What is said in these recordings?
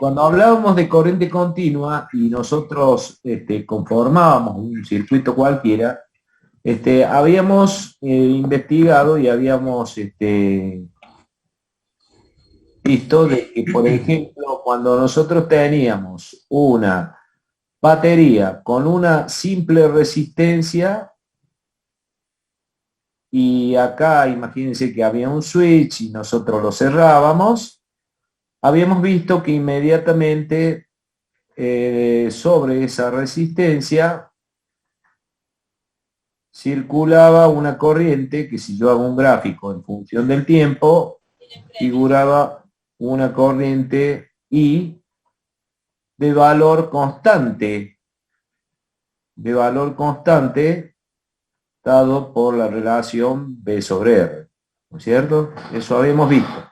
cuando hablábamos de corriente continua y nosotros conformábamos un circuito cualquiera, habíamos investigado y habíamos visto de que, por ejemplo, cuando nosotros teníamos una batería con una simple resistencia, y acá imagínense que había un switch y nosotros lo cerrábamos, habíamos visto que inmediatamente sobre esa resistencia circulaba una corriente que, si yo hago un gráfico en función del tiempo, figuraba una corriente I de valor constante dado por la relación B sobre R, ¿no es cierto? Eso habíamos visto.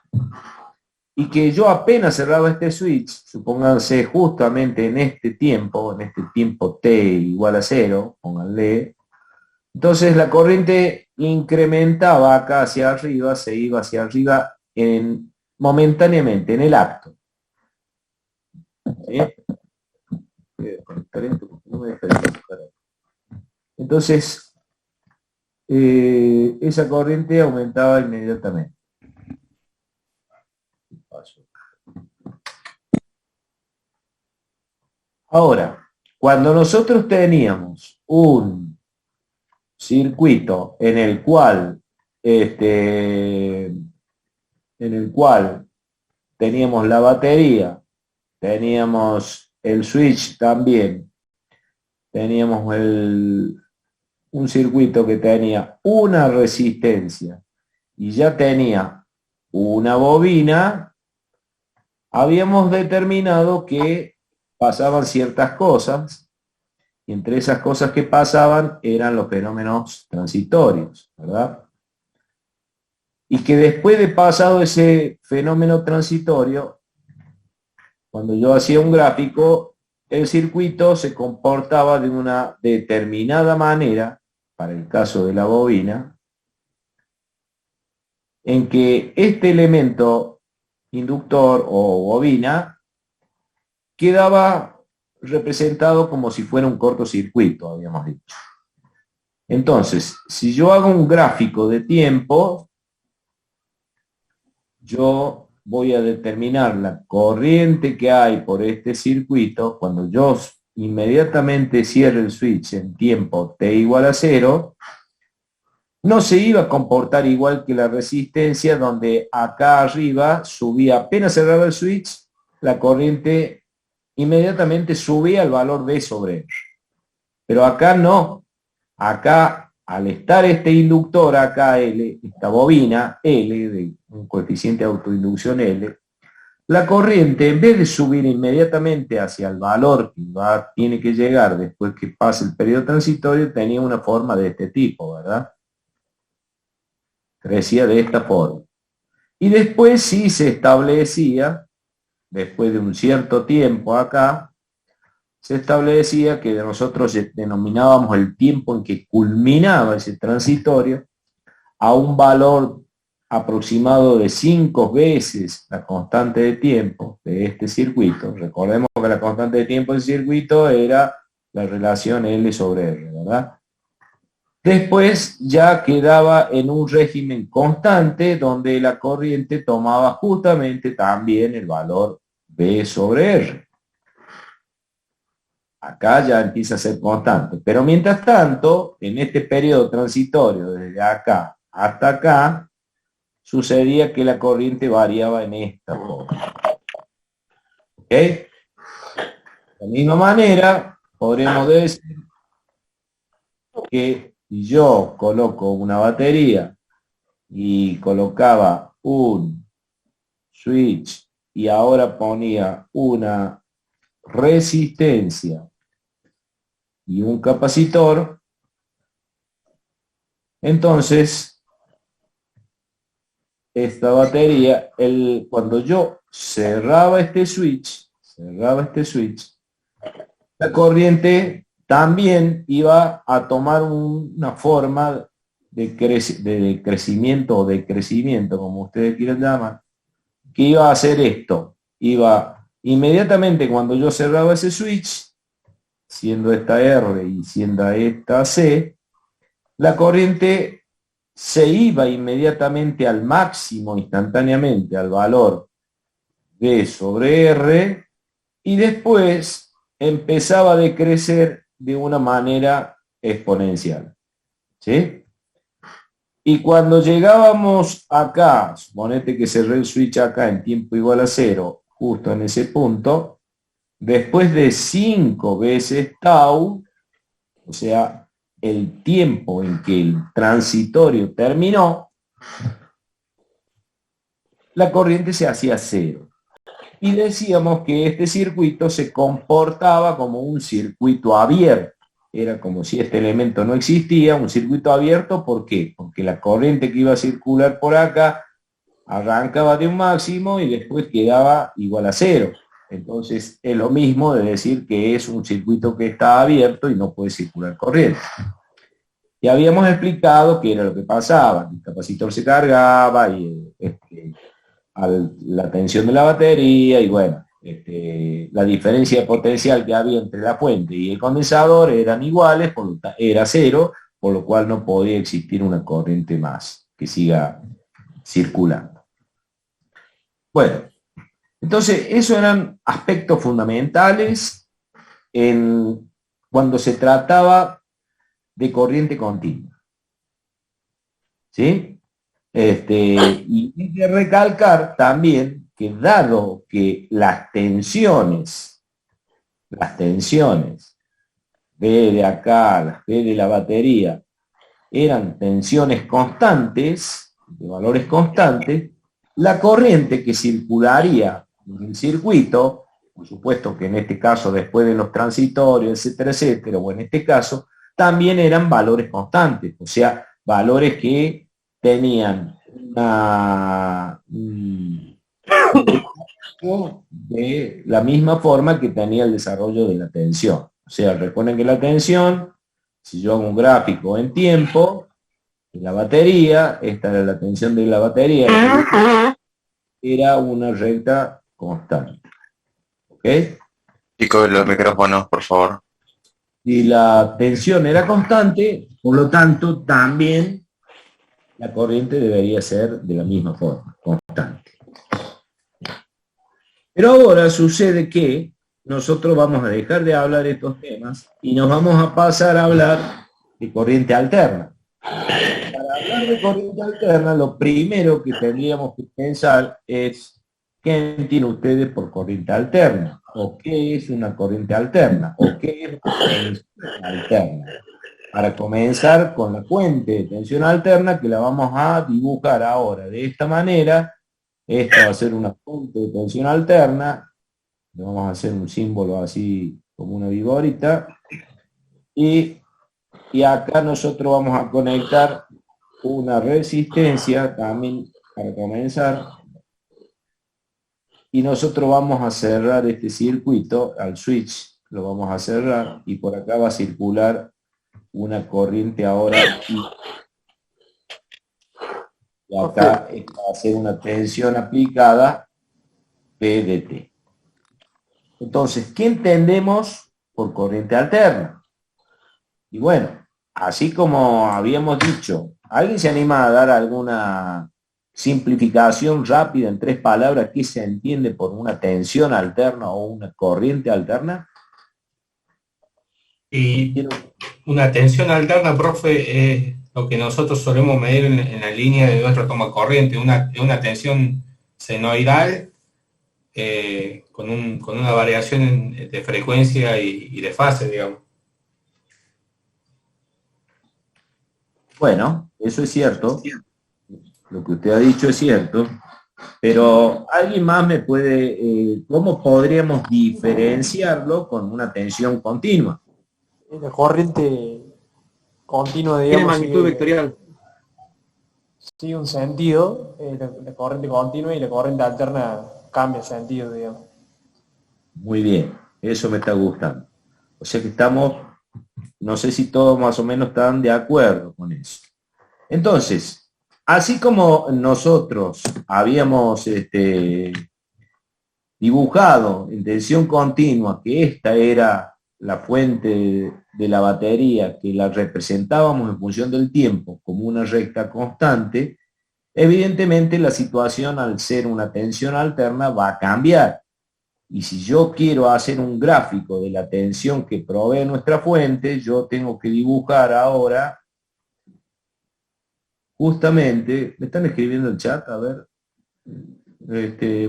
Y que yo apenas cerraba este switch, supónganse justamente en este tiempo t igual a 0, pónganle, entonces la corriente incrementaba acá hacia arriba, se iba hacia arriba momentáneamente, en el acto. ¿Sí? Entonces, esa corriente aumentaba inmediatamente. Ahora, cuando nosotros teníamos un circuito en el cual teníamos la batería, teníamos el switch también, teníamos un circuito que tenía una resistencia y ya tenía una bobina, habíamos determinado que pasaban ciertas cosas, y entre esas cosas que pasaban eran los fenómenos transitorios, ¿verdad? Y que después de pasado ese fenómeno transitorio, cuando yo hacía un gráfico, el circuito se comportaba de una determinada manera, para el caso de la bobina, en que este elemento inductor o bobina quedaba representado como si fuera un cortocircuito, habíamos dicho. Entonces, si yo hago un gráfico de tiempo, yo voy a determinar la corriente que hay por este circuito cuando yo inmediatamente cierre el switch en tiempo t igual a 0, no se iba a comportar igual que la resistencia, donde acá arriba subía, apenas cerraba el switch, la corriente inmediatamente subía al valor B sobre R. Pero acá no. Acá, al estar este inductor, acá L, esta bobina L, de un coeficiente de autoinducción L, la corriente, en vez de subir inmediatamente hacia el valor que tiene que llegar después que pase el periodo transitorio, tenía una forma de este tipo, ¿verdad? Crecía de esta forma. Y después sí se establecía, después de un cierto tiempo acá, se establecía que nosotros denominábamos el tiempo en que culminaba ese transitorio a un valor aproximado de 5 veces la constante de tiempo de este circuito. Recordemos que la constante de tiempo del circuito era la relación L sobre R, ¿verdad? Después ya quedaba en un régimen constante donde la corriente tomaba justamente también el valor B sobre R. Acá ya empieza a ser constante. Pero mientras tanto, en este periodo transitorio, desde acá hasta acá, sucedía que la corriente variaba en esta forma. ¿Ok? De la misma manera, podremos decir que si yo coloco una batería y colocaba un switch y ahora ponía una resistencia y un capacitor, entonces esta batería, cuando yo cerraba este switch, la corriente también iba a tomar una forma de crecimiento o decrecimiento, como ustedes quieran llamar, que iba a hacer esto, iba Inmediatamente cuando yo cerraba ese switch, siendo esta R y siendo esta C, la corriente se iba inmediatamente al máximo, instantáneamente, al valor D sobre R, y después empezaba a decrecer de una manera exponencial. ¿Sí? Y cuando llegábamos acá, suponete que cerré el switch acá en tiempo igual a 0, justo en ese punto, después de 5 veces tau, o sea, el tiempo en que el transitorio terminó, la corriente se hacía 0. Y decíamos que este circuito se comportaba como un circuito abierto. Era como si este elemento no existía, un circuito abierto. ¿Por qué? Porque la corriente que iba a circular por acá arrancaba de un máximo y después quedaba igual a 0. Entonces es lo mismo de decir que es un circuito que está abierto y no puede circular corriente. Y habíamos explicado qué era lo que pasaba. El capacitor se cargaba y la tensión de la batería y bueno, la diferencia de potencial que había entre la fuente y el condensador eran iguales, era 0, por lo cual no podía existir una corriente más que siga circulando. Bueno, entonces esos eran aspectos fundamentales cuando se trataba de corriente continua. ¿Sí? Y hay que recalcar también que dado que las tensiones B de acá, las B de la batería, eran tensiones constantes, de valores constantes, la corriente que circularía en el circuito, por supuesto que en este caso después de los transitorios, etcétera, etcétera, o en este caso, también eran valores constantes, o sea, valores que tenían de la misma forma que tenía el desarrollo de la tensión. O sea, recuerden que la tensión, si yo hago un gráfico en tiempo, de la batería, esta era la tensión de la batería, era una recta constante. ¿Ok? Chico, los micrófonos, por favor. Si la tensión era constante, por lo tanto, también la corriente debería ser de la misma forma, constante. Pero ahora sucede que nosotros vamos a dejar de hablar de estos temas y nos vamos a pasar a hablar de corriente alterna. Para hablar de corriente alterna, lo primero que tendríamos que pensar es qué entienden ustedes por corriente alterna, o qué es una corriente alterna, o qué es una tensión alterna. Para comenzar con la fuente de tensión alterna, que la vamos a dibujar ahora de esta manera. Esta va a ser una fuente de tensión alterna. Le vamos a hacer un símbolo así como una viborita. Y acá nosotros vamos a conectar una resistencia también para comenzar. Y nosotros vamos a cerrar este circuito al switch. Lo vamos a cerrar y por acá va a circular una corriente ahora. Y acá va a ser una tensión aplicada PDT. Entonces, ¿qué entendemos por corriente alterna? Y bueno, así como habíamos dicho, ¿alguien se anima a dar alguna simplificación rápida en 3 palabras qué se entiende por una tensión alterna o una corriente alterna? Y una tensión alterna, profe, es lo que nosotros solemos medir en la línea de nuestra toma corriente, una tensión senoidal con una variación de frecuencia y de fase, digamos. Bueno, eso es cierto. Lo que usted ha dicho es cierto. Pero ¿alguien más me puede, cómo podríamos diferenciarlo con una tensión continua? La corriente continua, Tiene digamos, magnitud vectorial. sigue un sentido, la corriente continua, y la corriente alterna cambia sentido, digamos. Muy bien, eso me está gustando. O sea que estamos, no sé si todos más o menos están de acuerdo con eso. Entonces, así como nosotros habíamos dibujado en tensión continua, que esta era la fuente de la batería, que la representábamos en función del tiempo como una recta constante, evidentemente la situación al ser una tensión alterna va a cambiar. Y si yo quiero hacer un gráfico de la tensión que provee nuestra fuente, yo tengo que dibujar ahora, justamente, me están escribiendo el chat, a ver,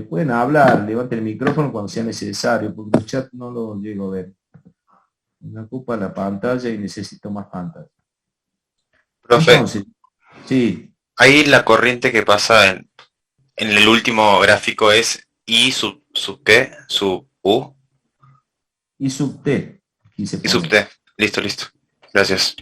pueden hablar, levanten el micrófono cuando sea necesario, porque el chat no lo llego a ver. Me ocupa la pantalla y necesito más pantalla. Profe, Entonces, sí, ahí la corriente que pasa en el último gráfico es I sub T, sub U y sub T, quise y sub poner. T. Listo, listo. Gracias.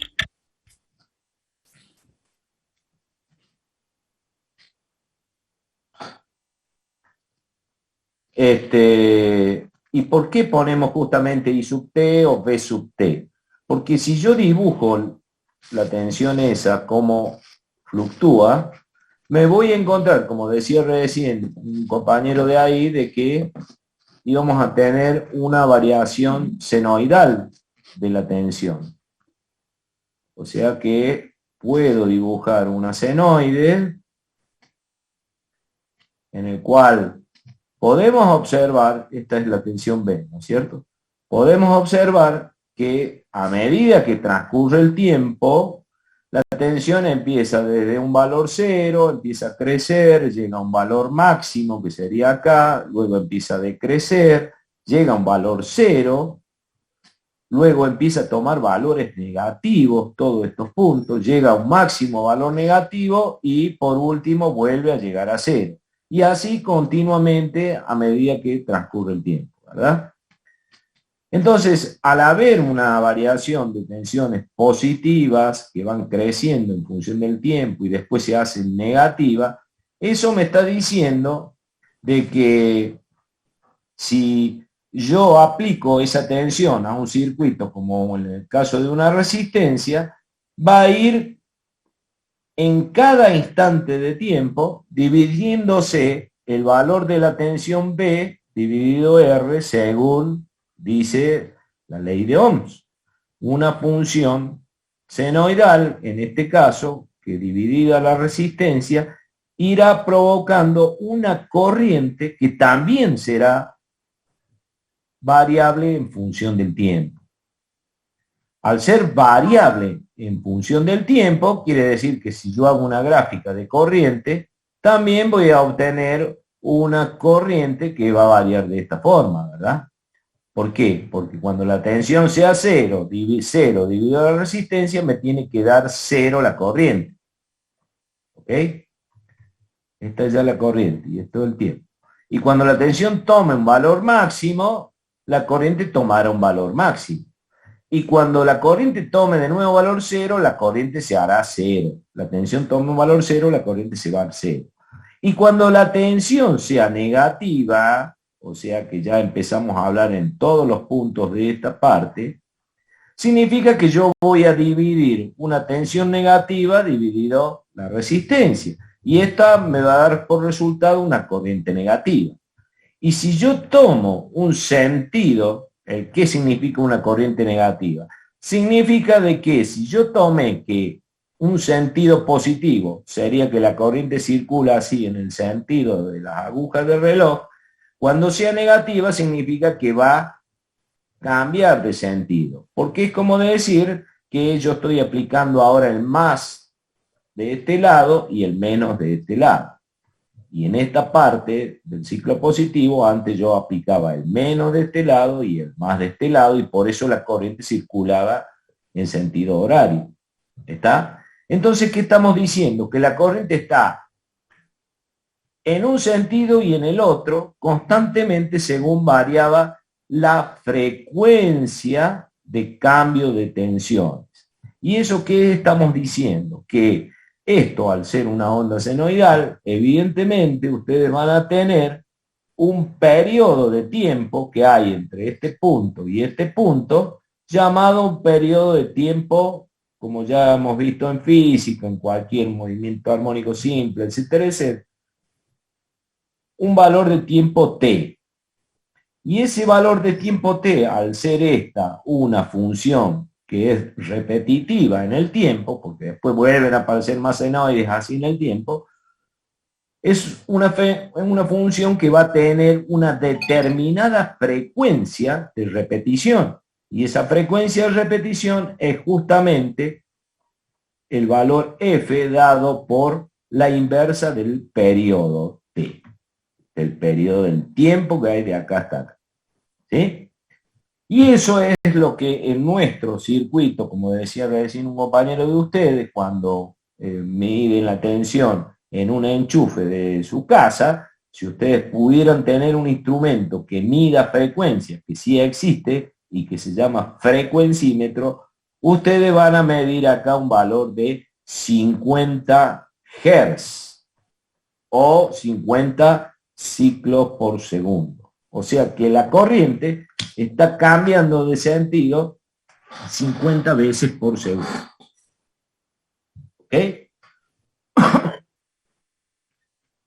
¿Y por qué ponemos justamente I sub T o B sub T? Porque si yo dibujo la tensión esa como fluctúa, me voy a encontrar, como decía recién un compañero de ahí, de que íbamos a tener una variación senoidal de la tensión. O sea que puedo dibujar una senoide en el cual podemos observar, esta es la tensión B, ¿no es cierto? Podemos observar que a medida que transcurre el tiempo, la tensión empieza desde un valor 0, empieza a crecer, llega a un valor máximo, que sería acá, luego empieza a decrecer, llega a un valor 0, luego empieza a tomar valores negativos, todos estos puntos, llega a un máximo valor negativo y por último vuelve a llegar a 0. Y así continuamente a medida que transcurre el tiempo, ¿verdad? Entonces, al haber una variación de tensiones positivas que van creciendo en función del tiempo y después se hacen negativas, eso me está diciendo de que si yo aplico esa tensión a un circuito, como en el caso de una resistencia, va a ir en cada instante de tiempo dividiéndose el valor de la tensión B dividido R según dice la ley de Ohms. Una función senoidal, en este caso, que dividida la resistencia, irá provocando una corriente que también será variable en función del tiempo. Al ser variable en función del tiempo, quiere decir que si yo hago una gráfica de corriente, también voy a obtener una corriente que va a variar de esta forma, ¿verdad? ¿Por qué? Porque cuando la tensión sea 0 dividido la resistencia, me tiene que dar 0 la corriente. ¿Ok? Esta es ya la corriente y es todo el tiempo. Y cuando la tensión tome un valor máximo, la corriente tomará un valor máximo. Y cuando la corriente tome de nuevo valor 0, la corriente se hará 0. La tensión tome un valor 0, la corriente se va a 0. Y cuando la tensión sea negativa, o sea que ya empezamos a hablar en todos los puntos de esta parte, significa que yo voy a dividir una tensión negativa dividido la resistencia. Y esta me va a dar por resultado una corriente negativa. Y si yo tomo un sentido, ¿qué significa una corriente negativa? Significa de que si yo tomé que un sentido positivo sería que la corriente circula así en el sentido de las agujas del reloj, cuando sea negativa significa que va a cambiar de sentido. Porque es como decir que yo estoy aplicando ahora el más de este lado y el menos de este lado. Y en esta parte del ciclo positivo, antes yo aplicaba el menos de este lado y el más de este lado, y por eso la corriente circulaba en sentido horario. ¿Está? Entonces, ¿qué estamos diciendo? Que la corriente está en un sentido y en el otro, constantemente según variaba la frecuencia de cambio de tensiones. ¿Y eso qué estamos diciendo? Que esto, al ser una onda senoidal, evidentemente ustedes van a tener un periodo de tiempo que hay entre este punto y este punto, llamado un periodo de tiempo, como ya hemos visto en física, en cualquier movimiento armónico simple, etcétera, etcétera, un valor de tiempo t. Y ese valor de tiempo t, al ser esta una función que es repetitiva en el tiempo, porque después vuelven a aparecer más senoides así en el tiempo, es una función que va a tener una determinada frecuencia de repetición. Y esa frecuencia de repetición es justamente el valor f dado por la inversa del periodo t, del periodo del tiempo que hay de acá hasta acá. ¿Sí? Y eso es lo que en nuestro circuito, como decía recién un compañero de ustedes, cuando miden la tensión en un enchufe de su casa, si ustedes pudieran tener un instrumento que mida frecuencias, que sí existe y que se llama frecuencímetro, ustedes van a medir acá un valor de 50 Hz o 50 ciclos por segundo. O sea que la corriente está cambiando de sentido 50 veces por segundo. ¿Ok?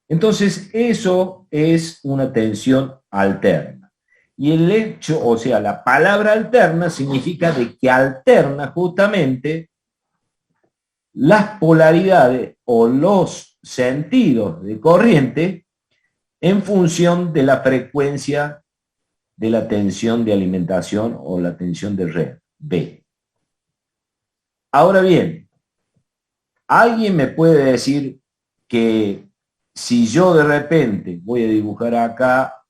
Entonces, eso es una tensión alterna. Y el hecho, o sea, la palabra alterna significa de que alterna justamente las polaridades o los sentidos de corriente en función de la frecuencia de la tensión de alimentación o la tensión de red, B. Ahora bien, ¿alguien me puede decir que si yo de repente voy a dibujar acá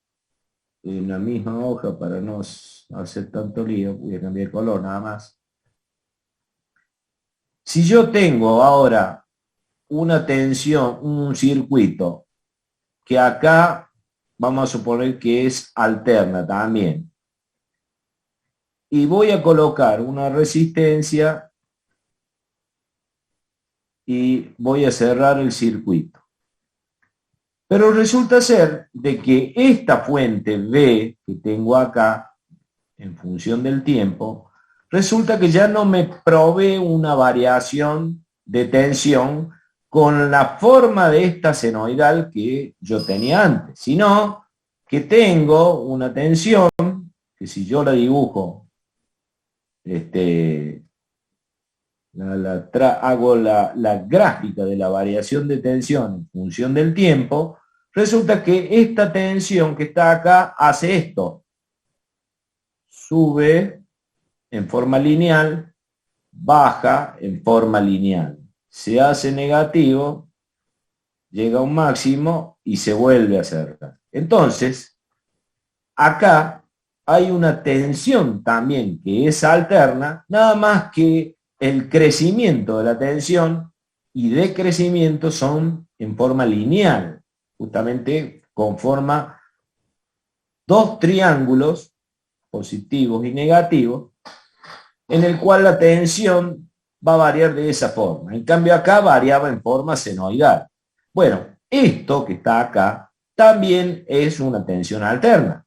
en la misma hoja para no hacer tanto lío, voy a cambiar el color nada más? Si yo tengo ahora una tensión, un circuito, que acá vamos a suponer que es alterna también, y voy a colocar una resistencia y voy a cerrar el circuito. Pero resulta ser de que esta fuente B que tengo acá, en función del tiempo, resulta que ya no me provee una variación de tensión con la forma de esta senoidal que yo tenía antes, sino que tengo una tensión que si yo la dibujo, hago la gráfica de la variación de tensión en función del tiempo, resulta que esta tensión que está acá hace esto. Sube en forma lineal, baja en forma lineal. Se hace negativo, llega a un máximo y se vuelve a acercar. Entonces, acá hay una tensión también que es alterna, nada más que el crecimiento de la tensión y decrecimiento son en forma lineal, justamente conforma dos triángulos positivos y negativos, en el cual la tensión va a variar de esa forma. En cambio acá variaba en forma senoidal. Bueno, esto que está acá también es una tensión alterna.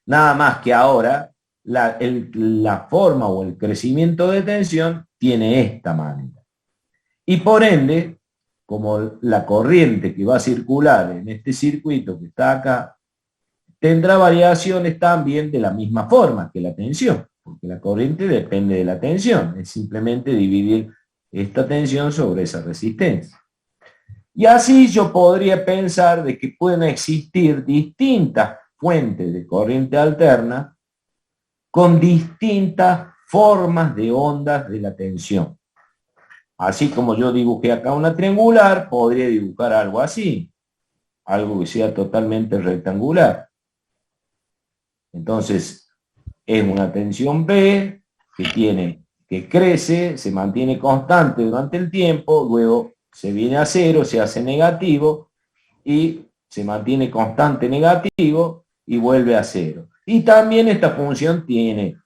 Nada más que ahora la forma o el crecimiento de tensión tiene esta manera. Y por ende, como la corriente que va a circular en este circuito que está acá, tendrá variaciones también de la misma forma que la tensión, porque la corriente depende de la tensión, es simplemente dividir esta tensión sobre esa resistencia. Y así yo podría pensar de que pueden existir distintas fuentes de corriente alterna con distintas formas de ondas de la tensión. Así como yo dibujé acá una triangular, podría dibujar algo así, algo que sea totalmente rectangular. Entonces, es una tensión B que crece, se mantiene constante durante el tiempo, luego se viene a cero, se hace negativo y se mantiene constante negativo y vuelve a cero. Y también esta función tiene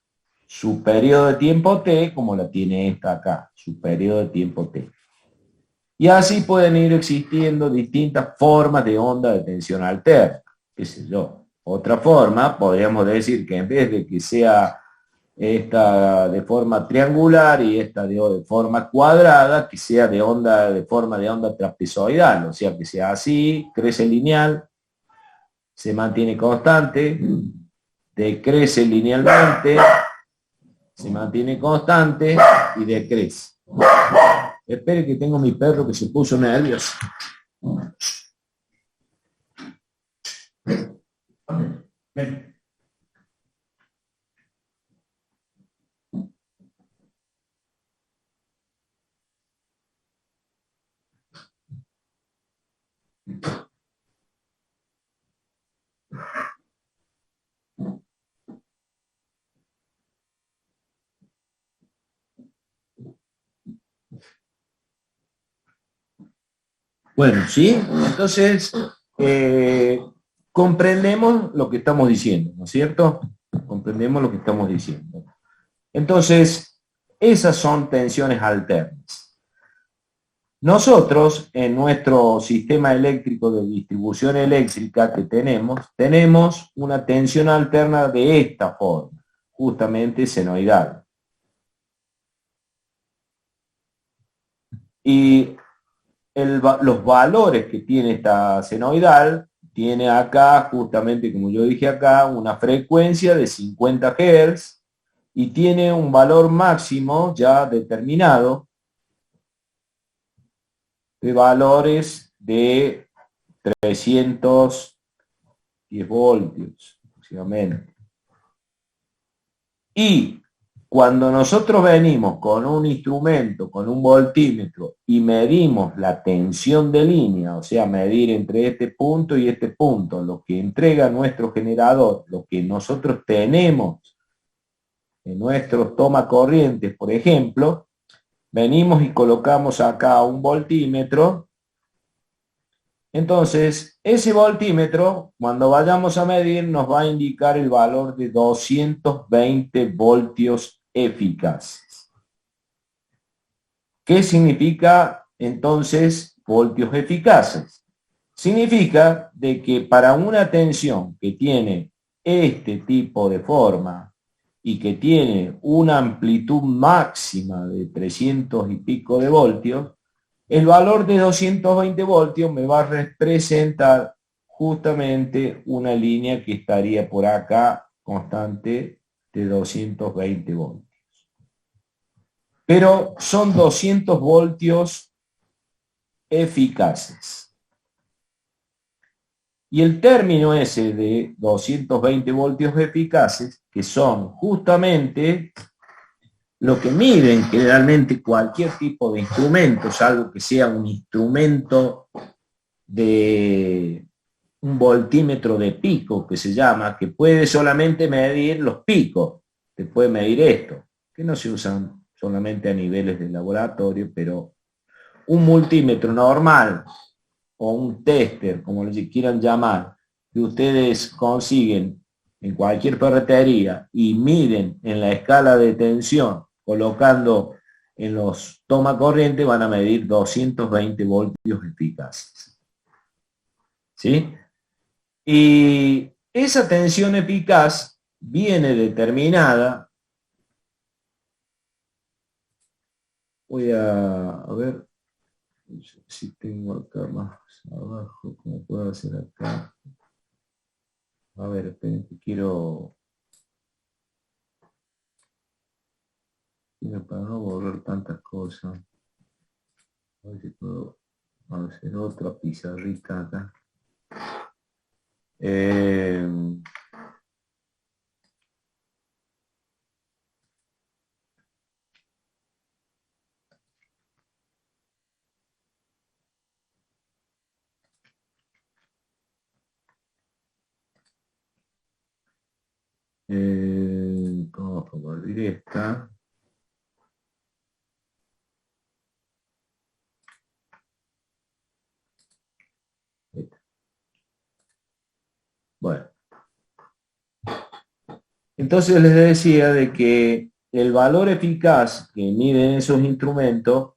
su periodo de tiempo t, como la tiene esta acá, su periodo de tiempo t. Y así pueden ir existiendo distintas formas de onda de tensión alterna, qué sé yo. Otra forma, podríamos decir que en vez de que sea esta de forma triangular y esta de forma cuadrada, que sea de forma de onda trapezoidal, o sea que sea así, crece lineal, se mantiene constante, decrece linealmente, se mantiene constante y decrece. Espere que tengo mi perro que se puso nervioso. Ven. Bueno, ¿sí? Entonces, comprendemos lo que estamos diciendo, ¿no es cierto? Comprendemos lo que estamos diciendo. Entonces, esas son tensiones alternas. Nosotros, en nuestro sistema eléctrico de distribución eléctrica que tenemos una tensión alterna de esta forma, justamente senoidal. Y los valores que tiene esta senoidal, tiene acá, justamente como yo dije acá, una frecuencia de 50 Hz y tiene un valor máximo ya determinado de valores de 310 voltios aproximadamente. Y cuando nosotros venimos con un instrumento, con un voltímetro, y medimos la tensión de línea, o sea, medir entre este punto y este punto, lo que entrega nuestro generador, lo que nosotros tenemos en nuestros toma corrientes, por ejemplo, venimos y colocamos acá un voltímetro. Entonces, ese voltímetro, cuando vayamos a medir, nos va a indicar el valor de 220 voltios eficaces. ¿Qué significa entonces voltios eficaces? Significa de que para una tensión que tiene este tipo de forma y que tiene una amplitud máxima de 300 y pico de voltios, el valor de 220 voltios me va a representar justamente una línea que estaría por acá constante de 220 voltios. Pero son 200 voltios eficaces. Y el término ese de 220 voltios eficaces, que son justamente lo que miden generalmente cualquier tipo de instrumento, salvo que sea un instrumento de un voltímetro de pico, que se llama, que puede solamente medir los picos, que puede medir esto, que no se usan solamente a niveles de laboratorio, pero un multímetro normal o un tester, como le quieran llamar, que ustedes consiguen en cualquier ferretería y miden en la escala de tensión, colocando en los toma corriente, van a medir 220 voltios eficaces. ¿Sí? Y esa tensión eficaz viene determinada. Voy a ver si tengo acá más abajo, como puedo hacer acá. A ver, esperen que quiero para no borrar tantas cosas. A ver si puedo hacer otra pizarrita acá. Vamos a compartir esta. Bueno. Entonces les decía de que el valor eficaz que miden esos instrumentos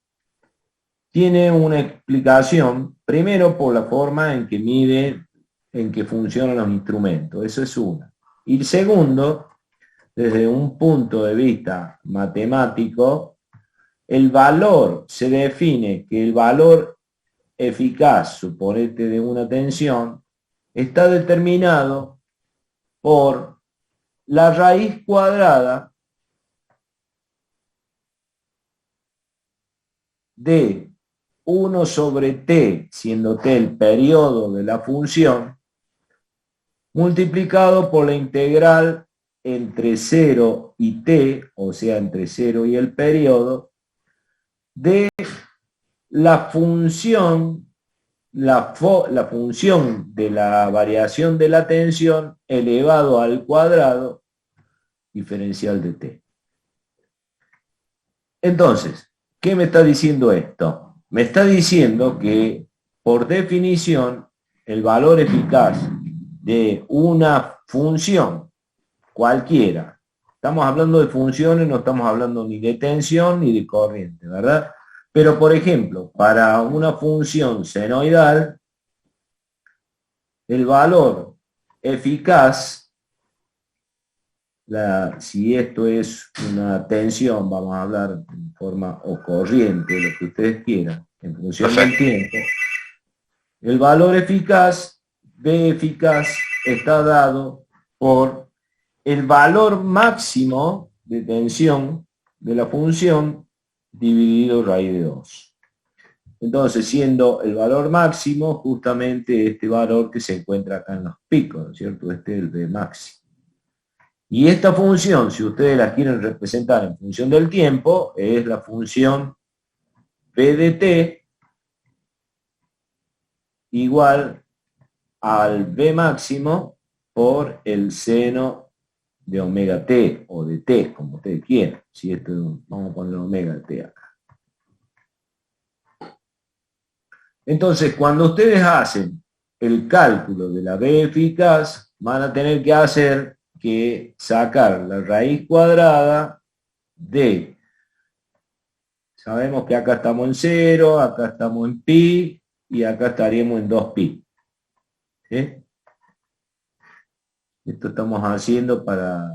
tiene una explicación, primero por la forma en que mide, en que funcionan los instrumentos, eso es una. Y segundo, desde un punto de vista matemático, el valor se define que el valor eficaz, suponete de una tensión, está determinado por la raíz cuadrada de 1 sobre t, siendo t el periodo de la función, multiplicado por la integral entre 0 y t, o sea, entre 0 y el periodo, de la función, la función de la variación de la tensión elevado al cuadrado diferencial de t. Entonces, ¿qué me está diciendo esto? Me está diciendo que, por definición, el valor eficaz de una función cualquiera, estamos hablando de funciones, no estamos hablando ni de tensión ni de corriente, ¿verdad? Pero, por ejemplo, para una función senoidal, el valor eficaz, si esto es una tensión, vamos a hablar en forma o corriente, lo que ustedes quieran, en función del tiempo, el valor eficaz, B eficaz, está dado por el valor máximo de tensión de la función dividido raíz de 2. Entonces, siendo el valor máximo justamente este valor que se encuentra acá en los picos, ¿no es cierto? Este es el B máximo. Y esta función, si ustedes la quieren representar en función del tiempo, es la función P de t igual al B máximo por el seno de omega t, o de t, como ustedes quieran. Si esto es vamos a poner omega de t acá. Entonces, cuando ustedes hacen el cálculo de la B eficaz, van a tener que sacar la raíz cuadrada de, sabemos que acá estamos en 0, acá estamos en pi, y acá estaríamos en 2pi. ¿Sí? Esto estamos haciendo para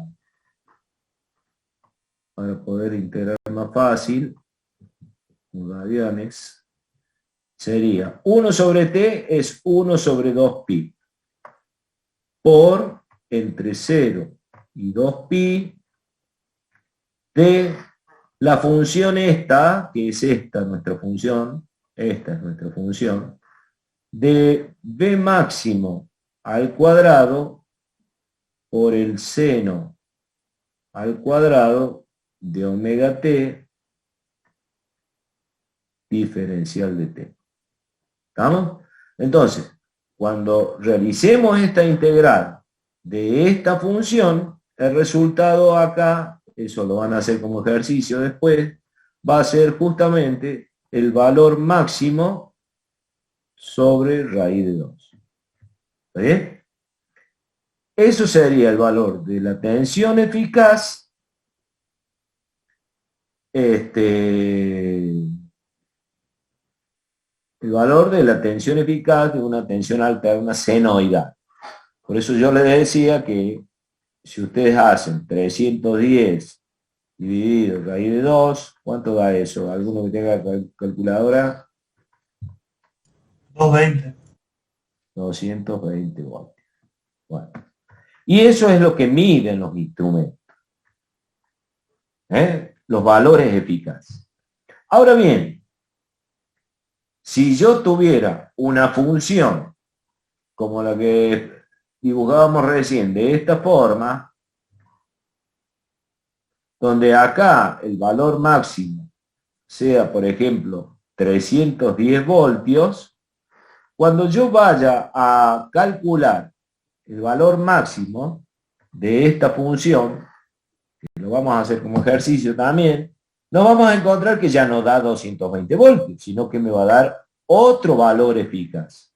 poder integrar más fácil, radianes. Sería 1 sobre t es 1 sobre 2pi, por entre 0 y 2pi de la función esta, que es esta nuestra función, de b máximo al cuadrado por el seno al cuadrado de omega t diferencial de t. ¿Estamos? Entonces, cuando realicemos esta integral de esta función, el resultado acá, eso lo van a hacer como ejercicio después, va a ser justamente el valor máximo sobre raíz de 2. ¿Está bien? Eso sería el valor de la tensión eficaz, el valor de la tensión eficaz de una tensión alterna senoidal. Por eso yo les decía que si ustedes hacen 310 dividido raíz de 2, ¿cuánto da eso? ¿Alguno que tenga calculadora? 220. 220 voltios. Bueno. Y eso es lo que miden los instrumentos. Los valores eficaces. Ahora bien, si yo tuviera una función como la que dibujábamos recién, de esta forma, donde acá el valor máximo sea, por ejemplo, 310 voltios, cuando yo vaya a calcular el valor máximo de esta función, que lo vamos a hacer como ejercicio también, nos vamos a encontrar que ya no da 220 voltios, sino que me va a dar otro valor eficaz,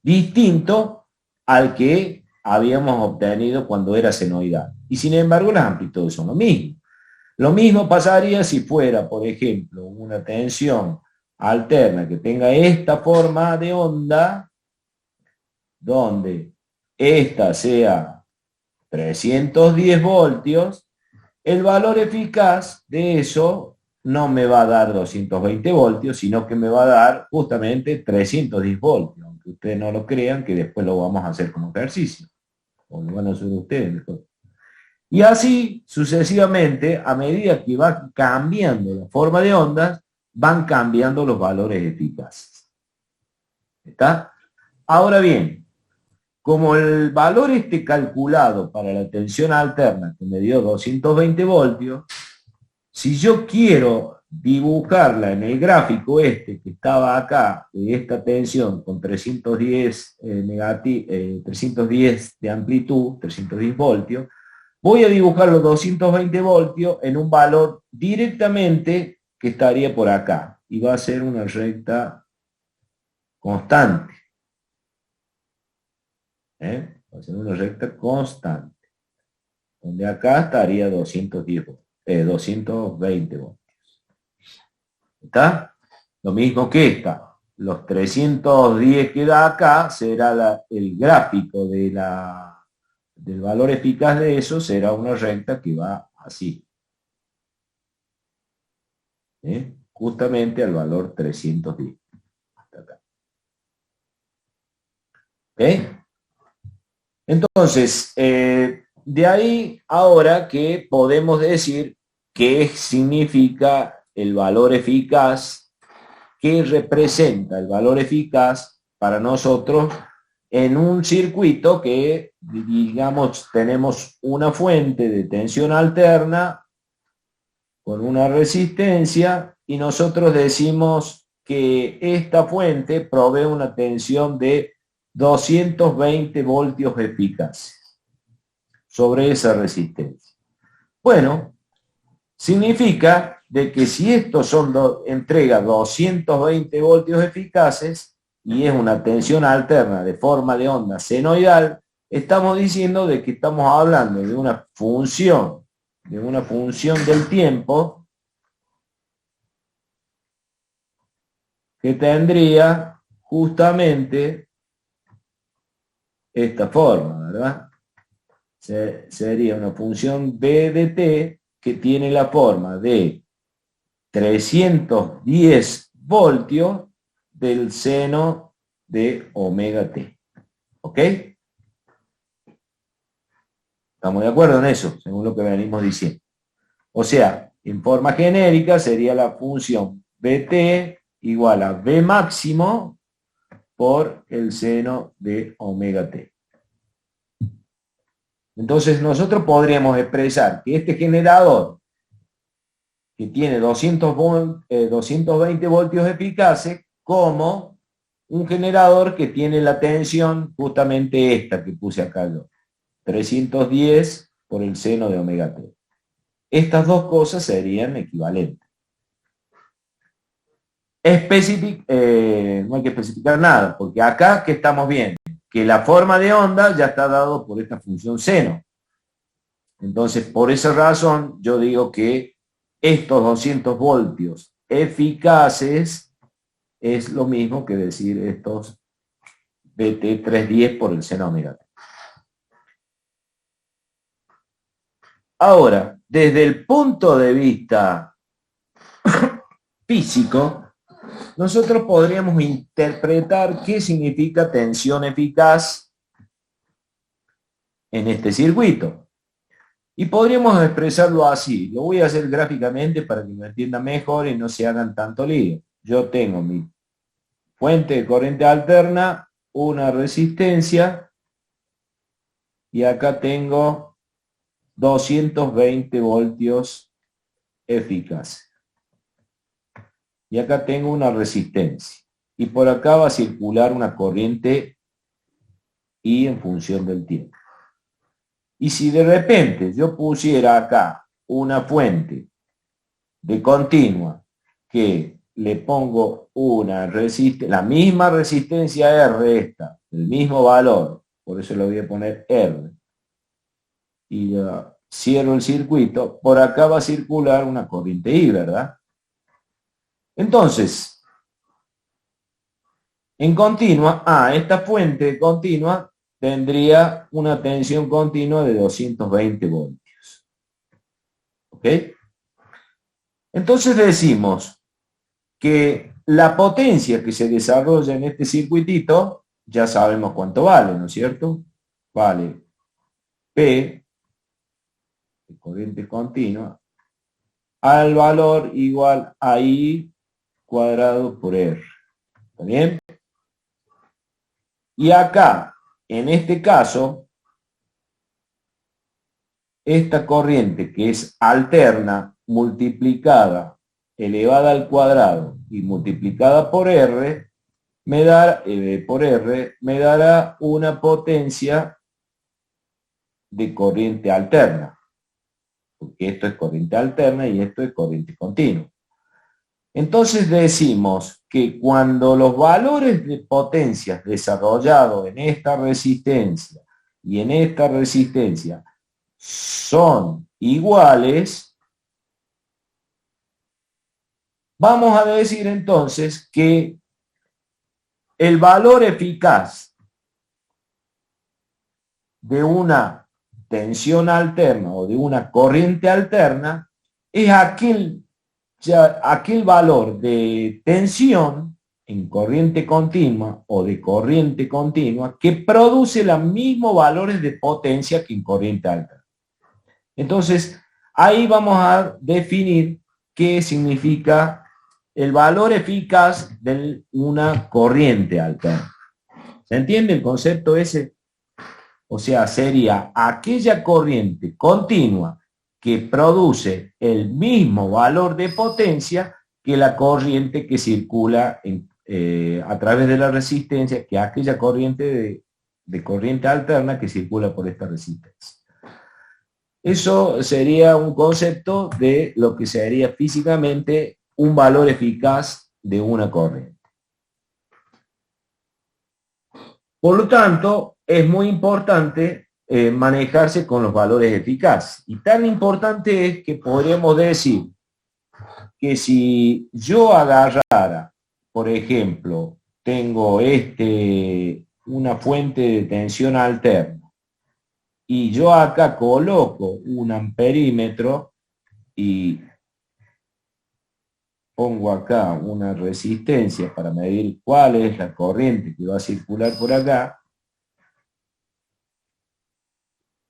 distinto al que habíamos obtenido cuando era senoidal. Y sin embargo, las amplitudes son lo mismo. Lo mismo pasaría si fuera, por ejemplo, una tensión alterna que tenga esta forma de onda, donde esta sea 310 voltios, el valor eficaz de eso no me va a dar 220 voltios, sino que me va a dar justamente 310 voltios, aunque ustedes no lo crean, que después lo vamos a hacer como ejercicio. o lo van a saber ustedes mejor. Y así sucesivamente, a medida que va cambiando la forma de ondas, van cambiando los valores eficaces. ¿Está? Ahora bien, como el valor esté calculado para la tensión alterna, que me dio 220 voltios, si yo quiero dibujarla en el gráfico este que estaba acá, de esta tensión con 310, 310 de amplitud, 310 voltios, voy a dibujar los 220 voltios en un valor directamente que estaría por acá, y va a ser una recta constante. Va a ser una recta constante, donde acá estaría 220 voltios. ¿Está? Lo mismo que esta. Los 310 que da acá será el gráfico del valor eficaz de eso, será una recta que va así. Justamente al valor 310. Hasta acá. ¿Ok? Entonces, de ahí ahora que podemos decir qué significa el valor eficaz, qué representa el valor eficaz para nosotros en un circuito que, digamos, tenemos una fuente de tensión alterna con una resistencia y nosotros decimos que esta fuente provee una tensión de 220 voltios eficaces sobre esa resistencia. Bueno, significa de que si esto entrega 220 voltios eficaces y es una tensión alterna de forma de onda senoidal, estamos diciendo de que estamos hablando de una función del tiempo que tendría justamente esta forma, ¿verdad? Sería una función b de t que tiene la forma de 310 voltios del seno de omega t. ¿Ok? ¿Estamos de acuerdo en eso? Según lo que venimos diciendo. O sea, en forma genérica sería la función bt igual a b máximo por el seno de omega t. Entonces nosotros podríamos expresar que este generador que tiene 220 voltios eficaces como un generador que tiene la tensión justamente esta que puse acá yo, 310 por el seno de omega t. Estas dos cosas serían equivalentes. No hay que especificar nada, porque acá que estamos viendo que la forma de onda ya está dado por esta función seno. Entonces, por esa razón, yo digo que estos 200 voltios eficaces es lo mismo que decir estos BT 310 por el seno omega t. Ahora, desde el punto de vista físico, nosotros podríamos interpretar qué significa tensión eficaz en este circuito. Y podríamos expresarlo así. Lo voy a hacer gráficamente para que me entiendan mejor y no se hagan tanto lío. Yo tengo mi fuente de corriente alterna, una resistencia, y acá tengo 220 voltios eficaces. Y acá tengo una resistencia. Y por acá va a circular una corriente I en función del tiempo. Y si de repente yo pusiera acá una fuente de continua que le pongo una resistencia, la misma resistencia R esta, el mismo valor, por eso le voy a poner R, y cierro el circuito, por acá va a circular una corriente I, ¿verdad? Entonces, en continua, esta fuente continua tendría una tensión continua de 220 voltios. ¿Ok? Entonces decimos que la potencia que se desarrolla en este circuitito, ya sabemos cuánto vale, ¿no es cierto? Vale P, de corriente continua, al valor igual a I cuadrado por R. ¿Está bien? Y acá, en este caso, esta corriente que es alterna multiplicada, elevada al cuadrado y multiplicada por R, me dará una potencia de corriente alterna. Porque esto es corriente alterna y esto es corriente continua. Entonces decimos que cuando los valores de potencias desarrollados en esta resistencia y en esta resistencia son iguales, vamos a decir entonces que el valor eficaz de una tensión alterna o de una corriente alterna es aquel valor de tensión en corriente continua o de corriente continua que produce los mismos valores de potencia que en corriente alterna. Entonces, ahí vamos a definir qué significa el valor eficaz de una corriente alterna. ¿Se entiende el concepto ese? O sea, sería aquella corriente continua que produce el mismo valor de potencia que la corriente que circula a través de la resistencia, que aquella corriente de corriente alterna que circula por esta resistencia. Eso sería un concepto de lo que sería físicamente un valor eficaz de una corriente. Por lo tanto, es muy importante manejarse con los valores eficaces. Y tan importante es que podríamos decir que si yo agarrara, por ejemplo, tengo una fuente de tensión alterna, y yo acá coloco un amperímetro y pongo acá una resistencia para medir cuál es la corriente que va a circular por acá.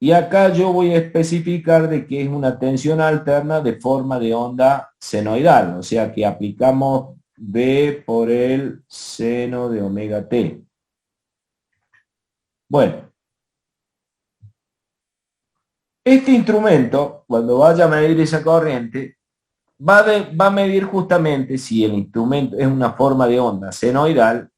Y acá yo voy a especificar de que es una tensión alterna de forma de onda senoidal, o sea que aplicamos B por el seno de omega t. Bueno, este instrumento, cuando vaya a medir esa corriente, va a medir justamente, si el instrumento es una forma de onda senoidal,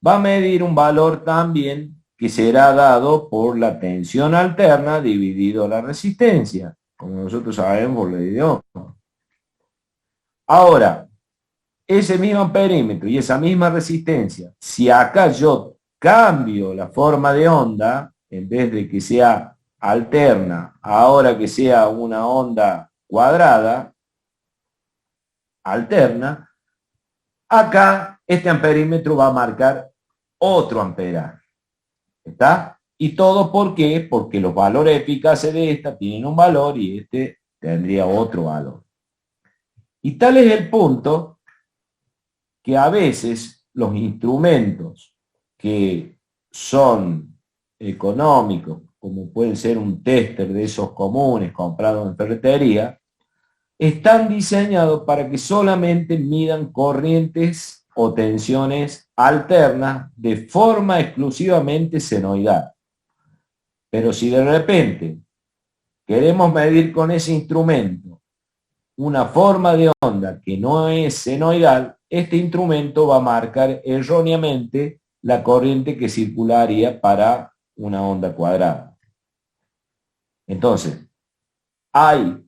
va a medir un valor también que será dado por la tensión alterna dividido la resistencia, como nosotros sabemos por ley de Ohm. Ahora, ese mismo amperímetro y esa misma resistencia, si acá yo cambio la forma de onda, en vez de que sea alterna, ahora que sea una onda cuadrada, alterna, acá este amperímetro va a marcar otro amperaje. ¿Está? ¿Y todo por qué? Porque los valores eficaces de esta tienen un valor y este tendría otro valor. Y tal es el punto que a veces los instrumentos que son económicos, como puede ser un tester de esos comunes comprados en ferretería, están diseñados para que solamente midan corrientes o tensiones alternas de forma exclusivamente senoidal. Pero si de repente queremos medir con ese instrumento una forma de onda que no es senoidal, este instrumento va a marcar erróneamente la corriente que circularía para una onda cuadrada. Entonces, hay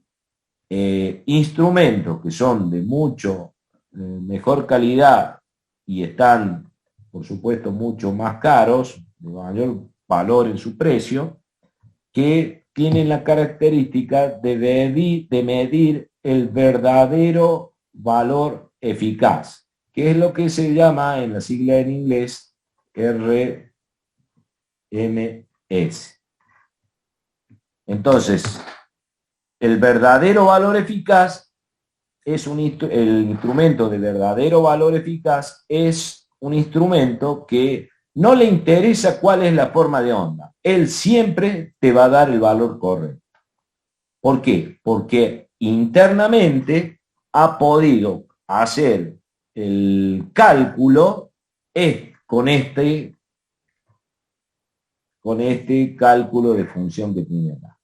instrumentos que son de mucho mejor calidad y están, por supuesto, mucho más caros, de mayor valor en su precio, que tienen la característica de medir el verdadero valor eficaz, que es lo que se llama en la sigla en inglés RMS. Entonces, el verdadero valor eficaz es el instrumento de verdadero valor eficaz es un instrumento que no le interesa cuál es la forma de onda. Él siempre te va a dar el valor correcto. ¿Por qué? Porque internamente ha podido hacer el cálculo con este cálculo de función que tiene acá.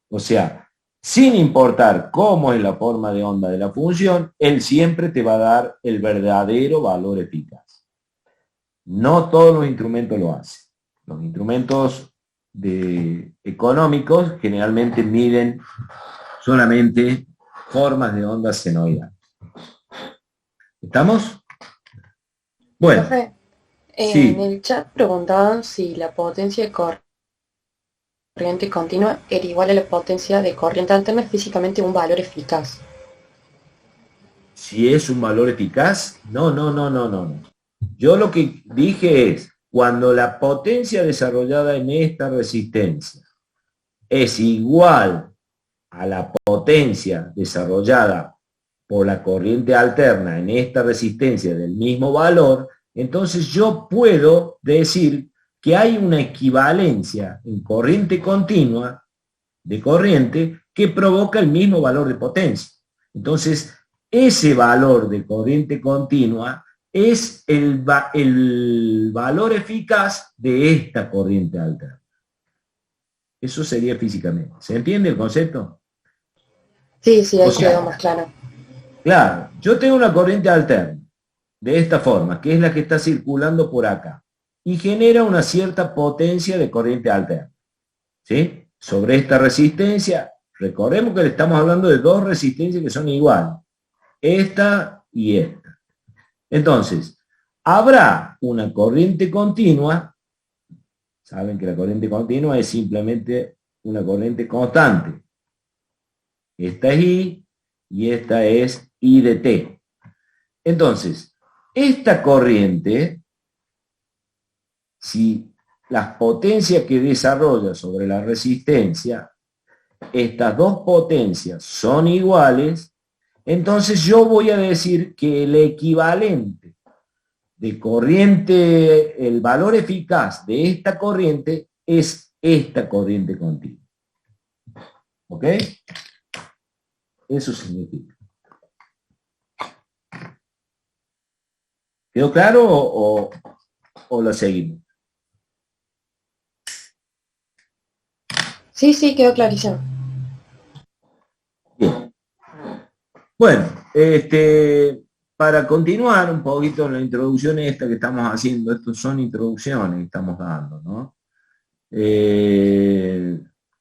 O sea, sin importar cómo es la forma de onda de la función, él siempre te va a dar el verdadero valor eficaz. No todos los instrumentos lo hacen. Los instrumentos económicos generalmente miden solamente formas de onda senoidal. ¿Estamos? Bueno. Profe, Sí. en el chat preguntaban si la potencia de corriente continua era igual a la potencia de corriente alterna, es físicamente un valor eficaz. Si es un valor eficaz, no. Yo lo que dije es, cuando la potencia desarrollada en esta resistencia es igual a la potencia desarrollada por la corriente alterna en esta resistencia del mismo valor, entonces yo puedo decir que hay una equivalencia en corriente continua de corriente que provoca el mismo valor de potencia. Entonces, ese valor de corriente continua es el valor eficaz de esta corriente alterna. Eso sería físicamente. ¿Se entiende el concepto? Sí, ahí quedó más claro. Claro, yo tengo una corriente alterna de esta forma, que es la que está circulando por acá, y genera una cierta potencia de corriente alterna. ¿Sí? Sobre esta resistencia, recordemos que le estamos hablando de dos resistencias que son iguales, esta y esta. Entonces, habrá una corriente continua, saben que la corriente continua es simplemente una corriente constante. Esta es I y esta es I de T. Entonces, esta corriente, si las potencias que desarrolla sobre la resistencia, estas dos potencias son iguales, entonces yo voy a decir que el equivalente de corriente, el valor eficaz de esta corriente es esta corriente continua. ¿Ok? Eso significa. ¿Quedó claro o lo seguimos? Sí, quedó clarísimo. Bien. Bueno, para continuar un poquito en la introducción esta que estamos haciendo, estos son introducciones que estamos dando, ¿no?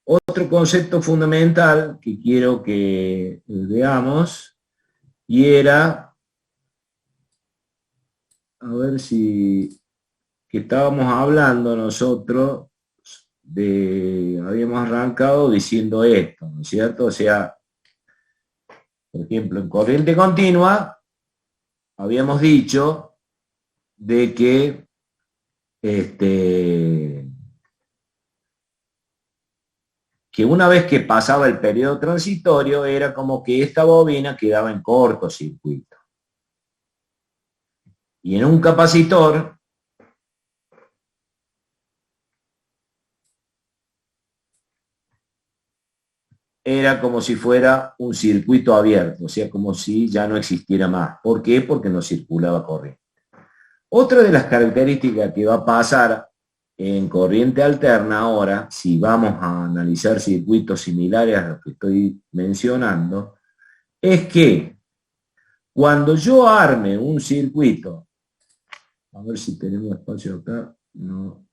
Otro concepto fundamental que quiero que veamos, y era, a ver si, que estábamos hablando nosotros habíamos arrancado diciendo esto, ¿no es cierto? O sea, por ejemplo, en corriente continua, habíamos dicho de que que una vez que pasaba el periodo transitorio, era como que esta bobina quedaba en cortocircuito. Y en un capacitor, era como si fuera un circuito abierto, o sea, como si ya no existiera más. ¿Por qué? Porque no circulaba corriente. Otra de las características que va a pasar en corriente alterna ahora, si vamos a analizar circuitos similares a los que estoy mencionando, es que cuando yo arme un circuito, a ver si tenemos espacio acá, no,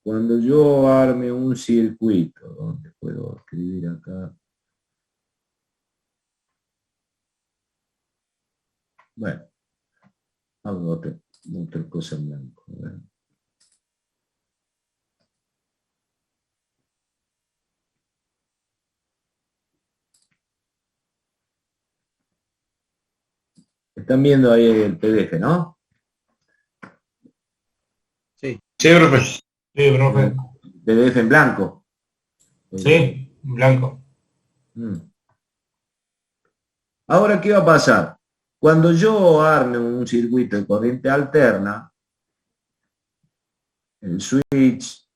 cuando yo arme un circuito, ¿dónde puedo escribir acá? Bueno, hago otra cosa en blanco. ¿Verdad? Están viendo ahí el PDF, ¿no? Sí, profe. Sí, profe. PDF en blanco. Sí, en blanco. Ahora, ¿qué va a pasar? Cuando yo arme un circuito de corriente alterna, el switch,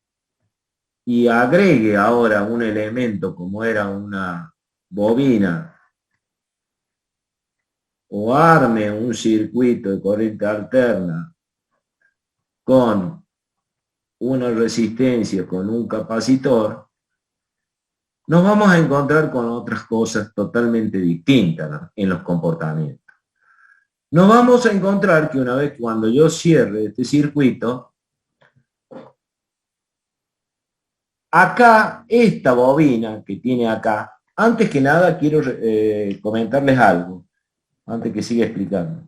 y agregue ahora un elemento como era una bobina, o arme un circuito de corriente alterna con una resistencia, con un capacitor, nos vamos a encontrar con otras cosas totalmente distintas, ¿no?, en los comportamientos. Nos vamos a encontrar que una vez cuando yo cierre este circuito, acá, esta bobina que tiene acá, antes que nada quiero comentarles algo, antes que siga explicando.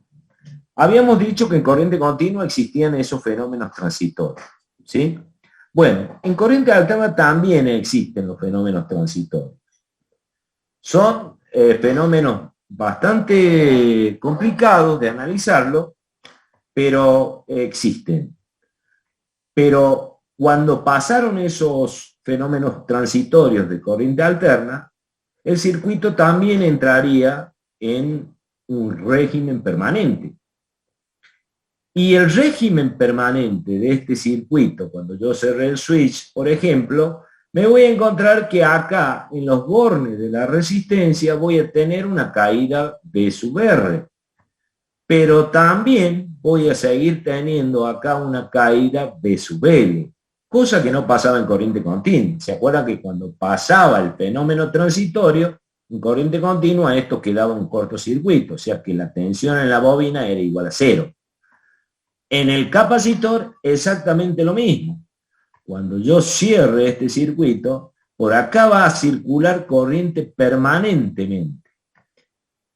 Habíamos dicho que en corriente continua existían esos fenómenos transitorios, ¿sí? Bueno, en corriente alterna también existen los fenómenos transitorios. Son fenómenos bastante complicados de analizarlo, pero existen. Pero cuando pasaron esos fenómenos transitorios de corriente alterna, el circuito también entraría en un régimen permanente. Y el régimen permanente de este circuito, cuando yo cerré el switch, por ejemplo, me voy a encontrar que acá, en los bornes de la resistencia, voy a tener una caída B sub R. Pero también voy a seguir teniendo acá una caída B sub L, cosa que no pasaba en corriente continua. ¿Se acuerdan que cuando pasaba el fenómeno transitorio, en corriente continua esto quedaba un cortocircuito, o sea que la tensión en la bobina era igual a cero? En el capacitor exactamente lo mismo. Cuando yo cierre este circuito, por acá va a circular corriente permanentemente.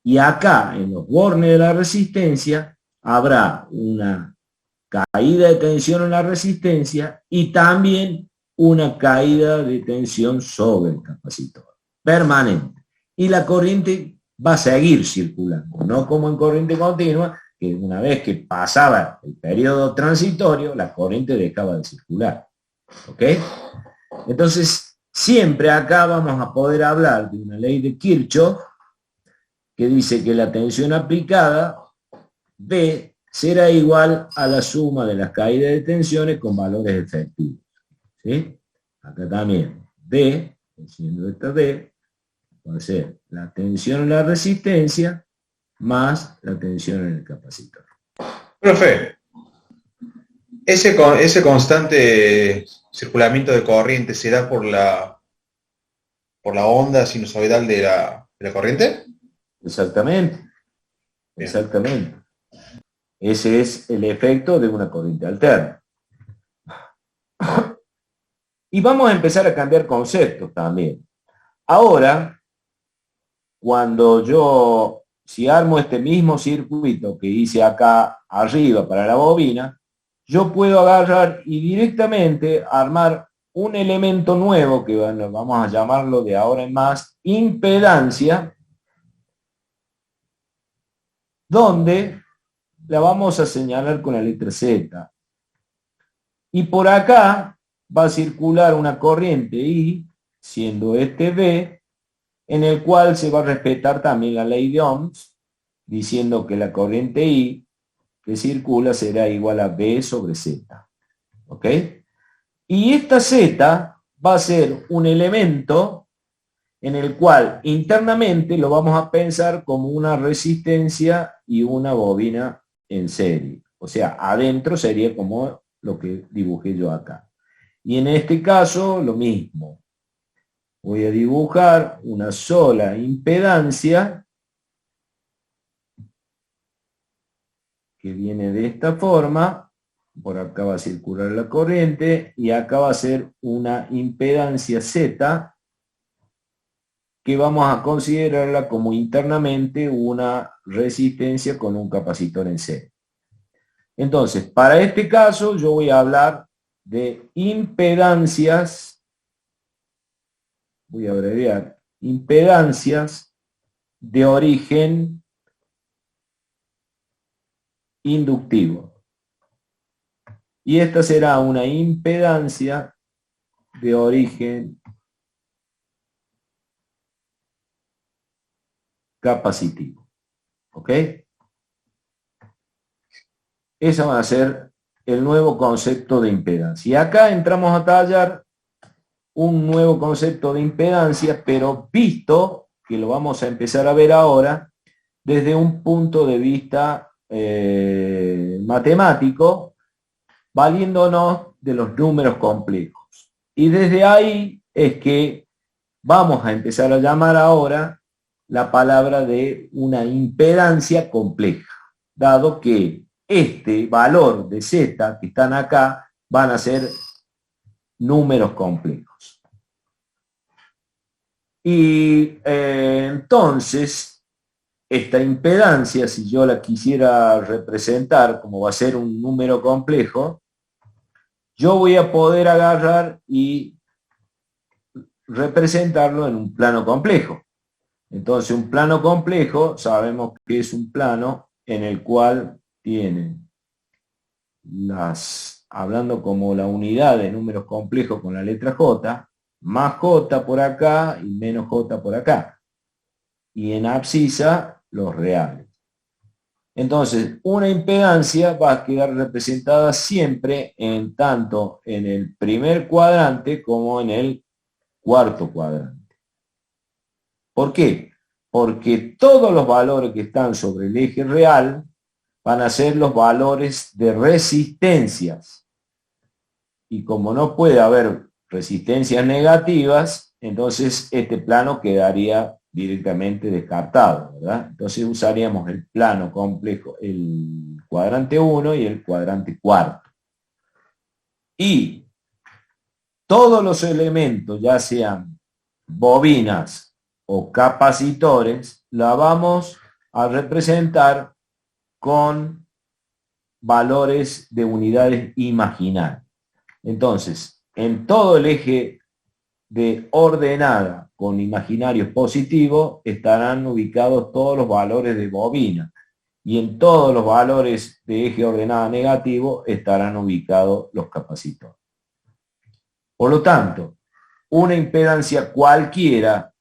Y acá, en los bornes de la resistencia, habrá una caída de tensión en la resistencia y también una caída de tensión sobre el capacitor, permanente. Y la corriente va a seguir circulando, no como en corriente continua, que una vez que pasaba el periodo transitorio, la corriente dejaba de circular. ¿Ok? Entonces, siempre acá vamos a poder hablar de una ley de Kirchhoff que dice que la tensión aplicada, B, será igual a la suma de las caídas de tensiones con valores efectivos. ¿Sí? Acá también, D, siendo esta D, va a ser la tensión en la resistencia más la tensión en el capacitor. Profe, ese constante circulamiento de corriente se da por la onda sinusoidal de la corriente. Exactamente, exactamente. Ese es el efecto de una corriente alterna. Y vamos a empezar a cambiar conceptos también. Ahora, cuando yo, si armo este mismo circuito que hice acá arriba para la bobina, yo puedo agarrar y directamente armar un elemento nuevo, que bueno, vamos a llamarlo de ahora en más impedancia, donde la vamos a señalar con la letra Z. Y por acá va a circular una corriente I, siendo este B, en el cual se va a respetar también la ley de Ohms, diciendo que la corriente I que circula será igual a B sobre Z. ¿Ok? Y esta Z va a ser un elemento en el cual internamente lo vamos a pensar como una resistencia y una bobina en serie. O sea, adentro sería como lo que dibujé yo acá. Y en este caso, lo mismo. Voy a dibujar una sola impedancia que viene de esta forma. Por acá va a circular la corriente y acá va a ser una impedancia Z que vamos a considerarla como internamente una resistencia con un capacitor en serie. Entonces, para este caso yo voy a hablar de impedancias, voy a abreviar, impedancias de origen inductivo. Y esta será una impedancia de origen capacitivo. ¿Ok? Esa va a ser el nuevo concepto de impedancia. Y acá entramos a tallar un nuevo concepto de impedancia, pero visto, que lo vamos a empezar a ver ahora, desde un punto de vista matemático, valiéndonos de los números complejos. Y desde ahí es que vamos a empezar a llamar ahora la palabra de una impedancia compleja, dado que este valor de Z que están acá van a ser números complejos. Y entonces, esta impedancia, si yo la quisiera representar como va a ser un número complejo, yo voy a poder agarrar y representarlo en un plano complejo. Entonces, un plano complejo, sabemos que es un plano en el cual tiene hablando como la unidad de números complejos con la letra J, más J por acá y menos J por acá. Y en abscisa, los reales. Entonces, una impedancia va a quedar representada siempre tanto en el primer cuadrante como en el cuarto cuadrante. ¿Por qué? Porque todos los valores que están sobre el eje real van a ser los valores de resistencias. Y como no puede haber resistencias negativas, entonces este plano quedaría directamente descartado, ¿verdad? Entonces usaríamos el plano complejo, el cuadrante 1 y el cuadrante cuarto. Y todos los elementos, ya sean bobinas o capacitores, la vamos a representar con valores de unidades imaginarias. Entonces, en todo el eje de ordenada con imaginarios positivos estarán ubicados todos los valores de bobina, y en todos los valores de eje ordenada negativo estarán ubicados los capacitores. Por lo tanto, una impedancia cualquiera,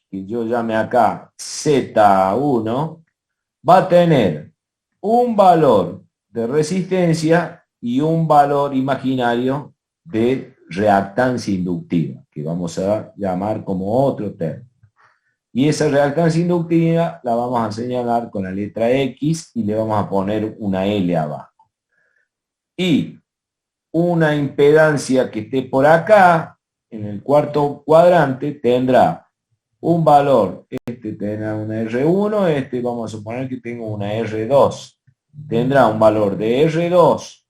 que yo llame acá Z1, va a tener un valor de resistencia y un valor imaginario de reactancia inductiva, que vamos a llamar como otro término. Y esa reactancia inductiva la vamos a señalar con la letra X y le vamos a poner una L abajo. Y una impedancia que esté por acá, en el cuarto cuadrante, tendrá un valor, este tendrá una R1, este vamos a suponer que tengo una R2. Tendrá un valor de R2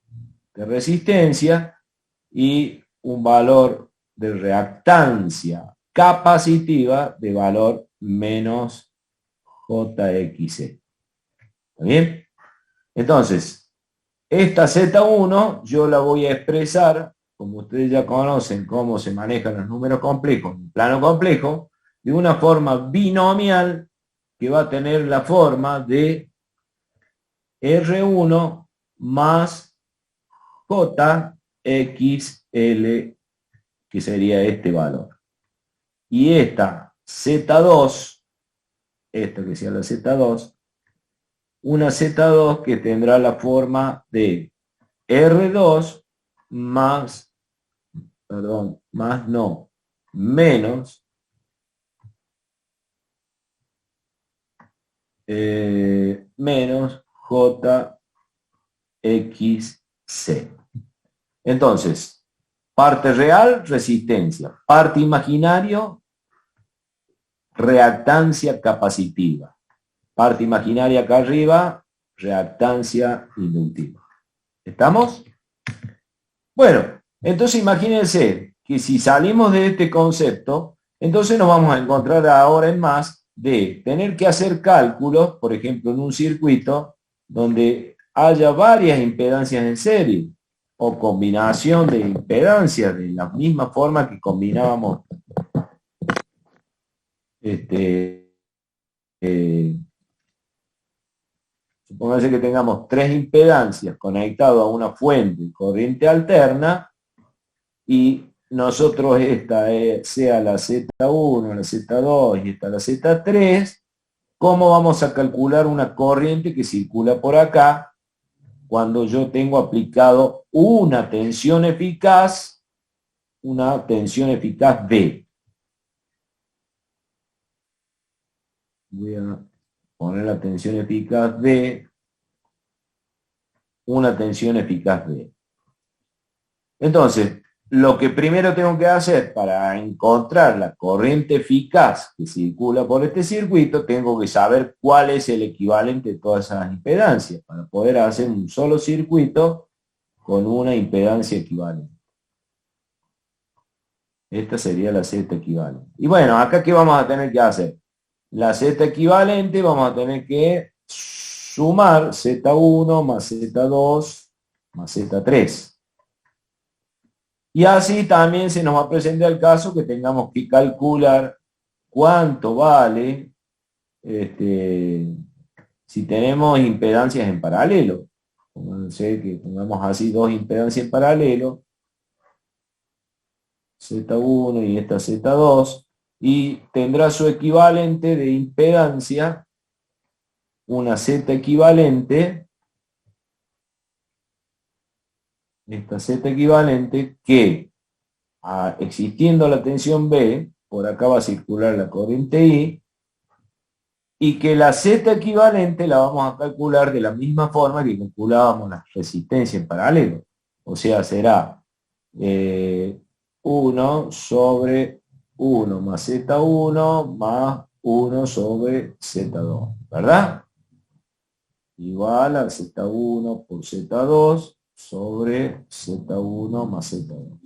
de resistencia y un valor de reactancia capacitiva de valor menos JXE. ¿Está bien? Entonces, esta Z1 yo la voy a expresar, como ustedes ya conocen cómo se manejan los números complejos en plano complejo, de una forma binomial que va a tener la forma de R1 más JXL, que sería este valor. Y esta Z2, esta que sea la Z2, una Z2 que tendrá la forma de R2 más, perdón, más no, menos menos JXC. Entonces, parte real, resistencia. Parte imaginario, reactancia capacitiva. Parte imaginaria acá arriba, reactancia inductiva. ¿Estamos? Bueno, entonces imagínense que si salimos de este concepto, entonces nos vamos a encontrar ahora en más de tener que hacer cálculos, por ejemplo, en un circuito donde haya varias impedancias en serie, o combinación de impedancias de la misma forma que combinábamos supóngase que tengamos tres impedancias conectadas a una fuente de corriente alterna y nosotros esta sea la Z1, la Z2 y esta la Z3, ¿cómo vamos a calcular una corriente que circula por acá cuando yo tengo aplicado una tensión eficaz D. Voy a poner la tensión eficaz D, una tensión eficaz D. Entonces, lo que primero tengo que hacer para encontrar la corriente eficaz que circula por este circuito, tengo que saber cuál es el equivalente de todas esas impedancias, para poder hacer un solo circuito con una impedancia equivalente. Esta sería la Z equivalente. Y bueno, acá ¿qué vamos a tener que hacer? La Z equivalente vamos a tener que sumar Z1 más Z2 más Z3. Y así también se nos va a presentar el caso que tengamos que calcular cuánto vale si tenemos impedancias en paralelo. Pónganse que pongamos así dos impedancias en paralelo, Z1 y esta Z2, y tendrá su equivalente de impedancia, una Z equivalente, esta Z equivalente que, existiendo la tensión B, por acá va a circular la corriente I, y que la Z equivalente la vamos a calcular de la misma forma que calculábamos la resistencia en paralelo. O sea, será 1 sobre 1 más Z1 más 1 sobre Z2, ¿verdad? Igual a Z1 por Z2 sobre Z1 más Z2.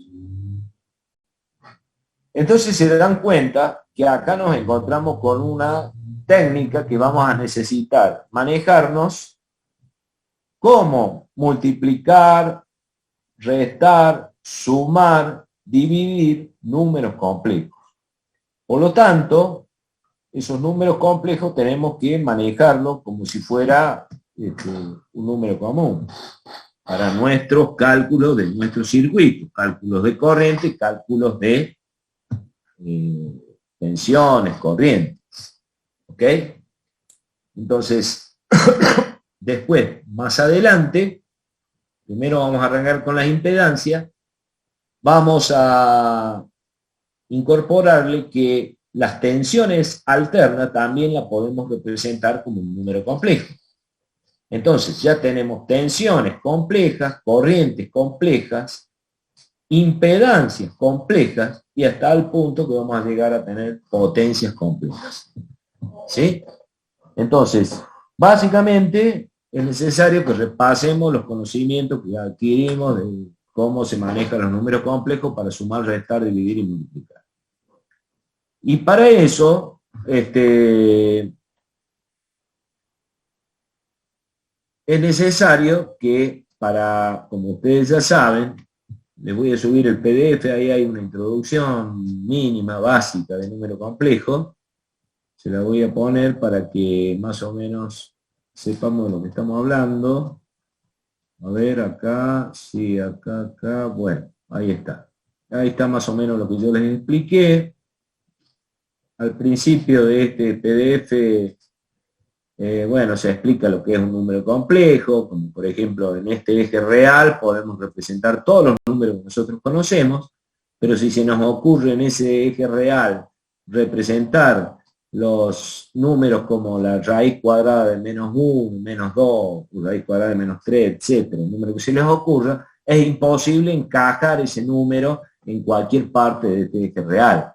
Entonces se dan cuenta que acá nos encontramos con una técnica que vamos a necesitar manejarnos cómo multiplicar, restar, sumar, dividir números complejos. Por lo tanto, esos números complejos tenemos que manejarlos como si fuera un número común para nuestros cálculos de nuestro circuito, cálculos de corriente, cálculos de tensiones, corrientes. ¿Ok? Entonces, después, más adelante, primero vamos a arrancar con las impedancias, vamos a incorporarle que las tensiones alternas también las podemos representar como un número complejo. Entonces, ya tenemos tensiones complejas, corrientes complejas, impedancias complejas, y hasta el punto que vamos a llegar a tener potencias complejas. ¿Sí? Entonces, básicamente es necesario que repasemos los conocimientos que adquirimos de cómo se manejan los números complejos para sumar, restar, dividir y multiplicar. Y para eso, es necesario que como ustedes ya saben, les voy a subir el PDF, ahí hay una introducción mínima, básica de número complejo. Se la voy a poner para que más o menos sepamos de lo que estamos hablando. A ver, acá, sí, acá, bueno, ahí está. Ahí está más o menos lo que yo les expliqué. Al principio de este PDF, bueno, se explica lo que es un número complejo, como por ejemplo en este eje real podemos representar todos los números que nosotros conocemos, pero si se nos ocurre en ese eje real representar los números como la raíz cuadrada de menos 1, menos 2, raíz cuadrada de menos 3, etcétera, el número que se les ocurra, es imposible encajar ese número en cualquier parte de este eje real.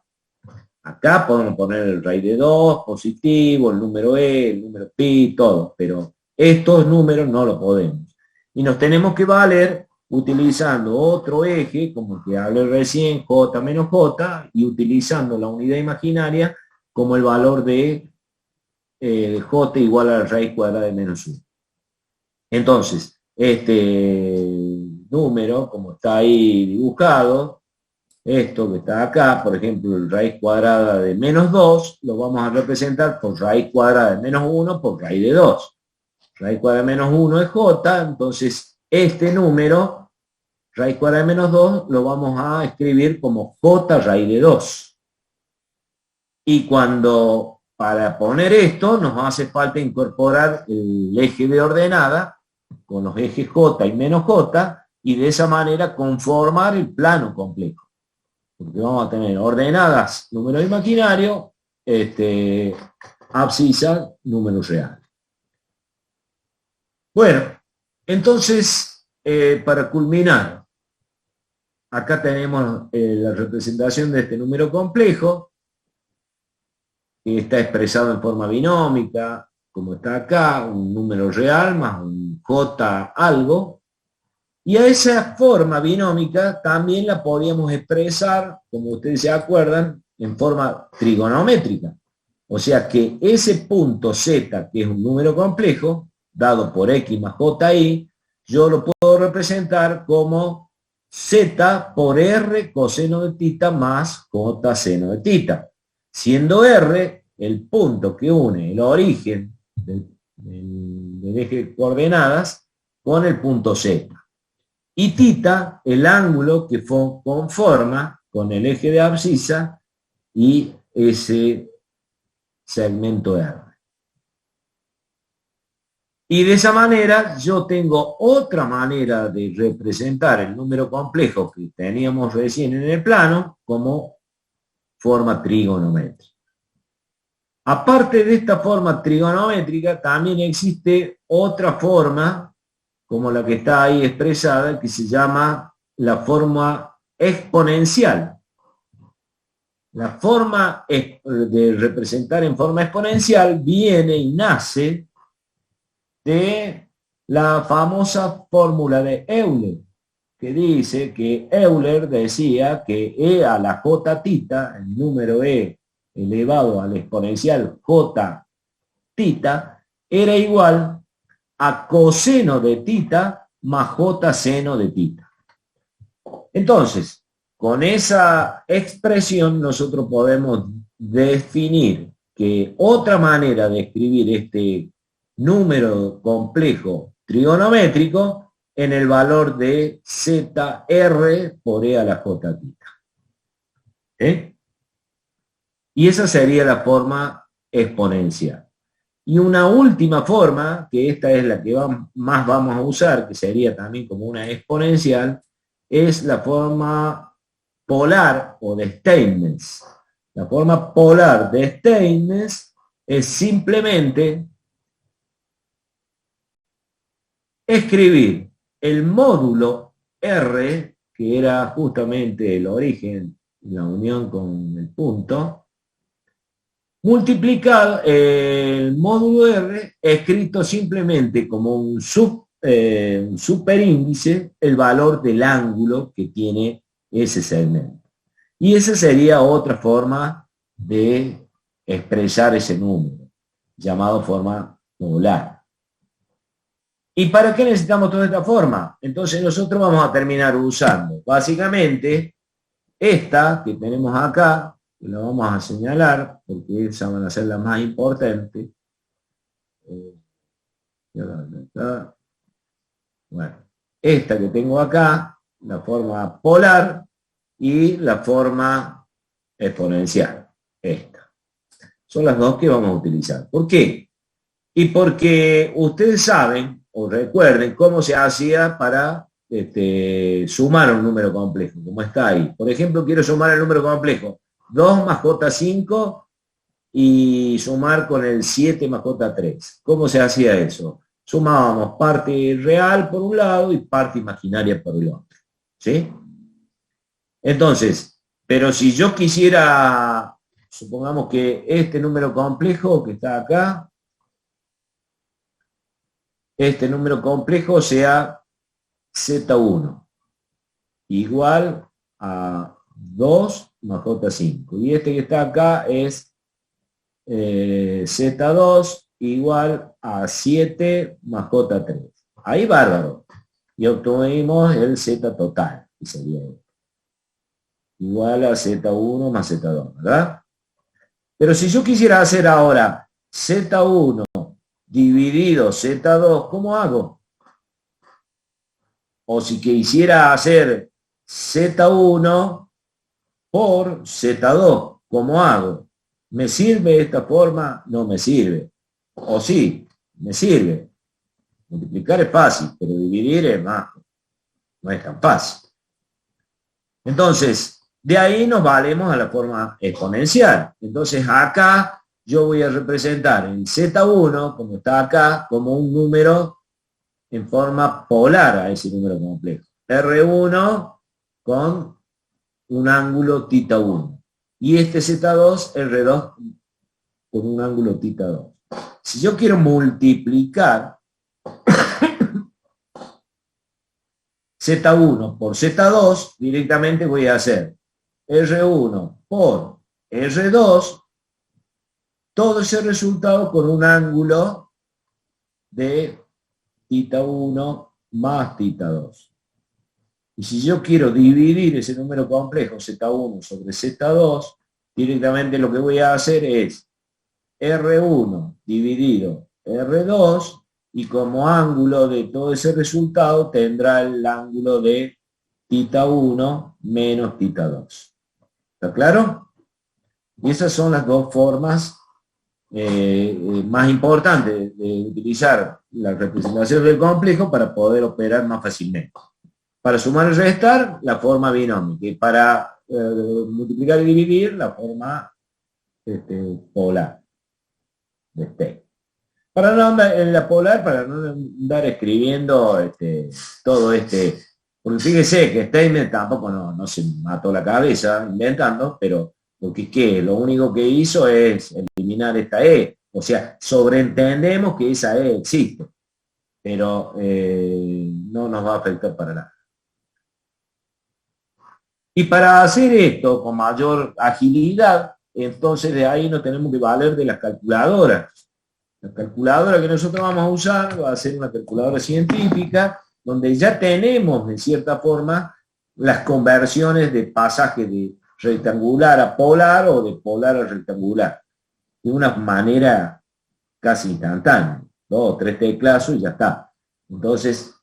Acá podemos poner el raíz de 2, positivo, el número E, el número pi, todo, pero estos números no lo podemos. Y nos tenemos que valer utilizando otro eje, como el que hablé recién, J menos J, y utilizando la unidad imaginaria como el valor de J igual a la raíz cuadrada de menos 1. Entonces, este número, como está ahí dibujado, esto que está acá, por ejemplo, el raíz cuadrada de menos 2, lo vamos a representar por raíz cuadrada de menos 1 por raíz de 2. Raíz cuadrada de menos 1 es J, entonces este número, raíz cuadrada de menos 2, lo vamos a escribir como J raíz de 2. Y para poner esto, nos hace falta incorporar el eje de ordenada, con los ejes J y menos J, y de esa manera conformar el plano complejo. Porque vamos a tener ordenadas números imaginarios, abscisa números reales. Bueno, entonces, para culminar, acá tenemos la representación de este número complejo, que está expresado en forma binómica, como está acá, un número real más un J algo, y a esa forma binómica también la podíamos expresar, como ustedes se acuerdan, en forma trigonométrica. O sea que ese punto Z, que es un número complejo, dado por X más JY, yo lo puedo representar como Z por R coseno de tita más J seno de tita, siendo R el punto que une el origen del eje de coordenadas con el punto Z. Y tita, el ángulo que conforma con el eje de abscisa y ese segmento R. Y de esa manera yo tengo otra manera de representar el número complejo que teníamos recién en el plano como forma trigonométrica. Aparte de esta forma trigonométrica, también existe otra forma, como la que está ahí expresada, que se llama la forma exponencial. La forma de representar en forma exponencial viene y nace de la famosa fórmula de Euler, que dice que Euler decía que E a la J tita, el número E elevado al exponencial J tita, era igual a coseno de tita más J seno de tita. Entonces, con esa expresión nosotros podemos definir que otra manera de escribir este número complejo trigonométrico en el valor de ZR por E a la J tita. Y esa sería la forma exponencial. Y una última forma, que esta es la que más vamos a usar, que sería también como una exponencial, es la forma polar o de Steinmetz. La forma polar de Steinmetz es simplemente escribir el módulo R, que era justamente el origen, la unión con el punto, multiplicado el módulo R, escrito simplemente como un superíndice, el valor del ángulo que tiene ese segmento. Y esa sería otra forma de expresar ese número, llamado forma modular. ¿Y para qué necesitamos toda esta forma? Entonces nosotros vamos a terminar usando básicamente esta que tenemos acá, que la vamos a señalar, porque esas van a ser las más importantes. Bueno, esta que tengo acá, la forma polar y la forma exponencial. Esta. Son las dos que vamos a utilizar. ¿Por qué? Y porque ustedes saben, o recuerden, cómo se hacía para sumar un número complejo, como está ahí. Por ejemplo, quiero sumar el número complejo 2 más J5 y sumar con el 7 más J3. ¿Cómo se hacía eso? Sumábamos parte real por un lado y parte imaginaria por el otro. ¿Sí? Entonces, pero si yo quisiera, supongamos que este número complejo que está acá, este número complejo sea Z1 igual a 2 más J5. Y este que está acá es Z2 igual a 7 más J3. Ahí bárbaro. Y obtuvimos el Z total, que sería igual a Z1 más Z2, ¿verdad? Pero si yo quisiera hacer ahora Z1 dividido Z2, ¿cómo hago? O si quisiera hacer Z1 por Z2, ¿cómo hago? ¿Me sirve esta forma? No me sirve. O sí, me sirve. Multiplicar es fácil, pero dividir es más, no es tan fácil. Entonces, de ahí nos valemos a la forma exponencial. Entonces acá yo voy a representar el Z1, como está acá, como un número en forma polar a ese número complejo. R1 con un ángulo θ1. Y este Z2, R2 con un ángulo θ2. Si yo quiero multiplicar Z1 por Z2, directamente voy a hacer R1 por R2, todo ese resultado con un ángulo de θ1 más θ2. Y si yo quiero dividir ese número complejo Z1 sobre Z2, directamente lo que voy a hacer es R1 dividido R2, y como ángulo de todo ese resultado tendrá el ángulo de θ1 menos θ2. ¿Está claro? Y esas son las dos formas más importantes de utilizar la representación del complejo para poder operar más fácilmente. Para sumar y restar, la forma binómica, y para multiplicar y dividir, la forma polar. Para no andar en la polar, para no andar escribiendo todo porque fíjese que Steinmetz tampoco no se mató la cabeza inventando, pero porque es que lo único que hizo es eliminar esta E, o sea, sobreentendemos que esa E existe, pero no nos va a afectar para nada. Y para hacer esto con mayor agilidad, entonces de ahí nos tenemos que valer de las calculadoras. La calculadora que nosotros vamos a usar va a ser una calculadora científica, donde ya tenemos, en cierta forma, las conversiones de pasaje de rectangular a polar o de polar a rectangular, de una manera casi instantánea, 2 o 3 teclazos y ya está. Entonces,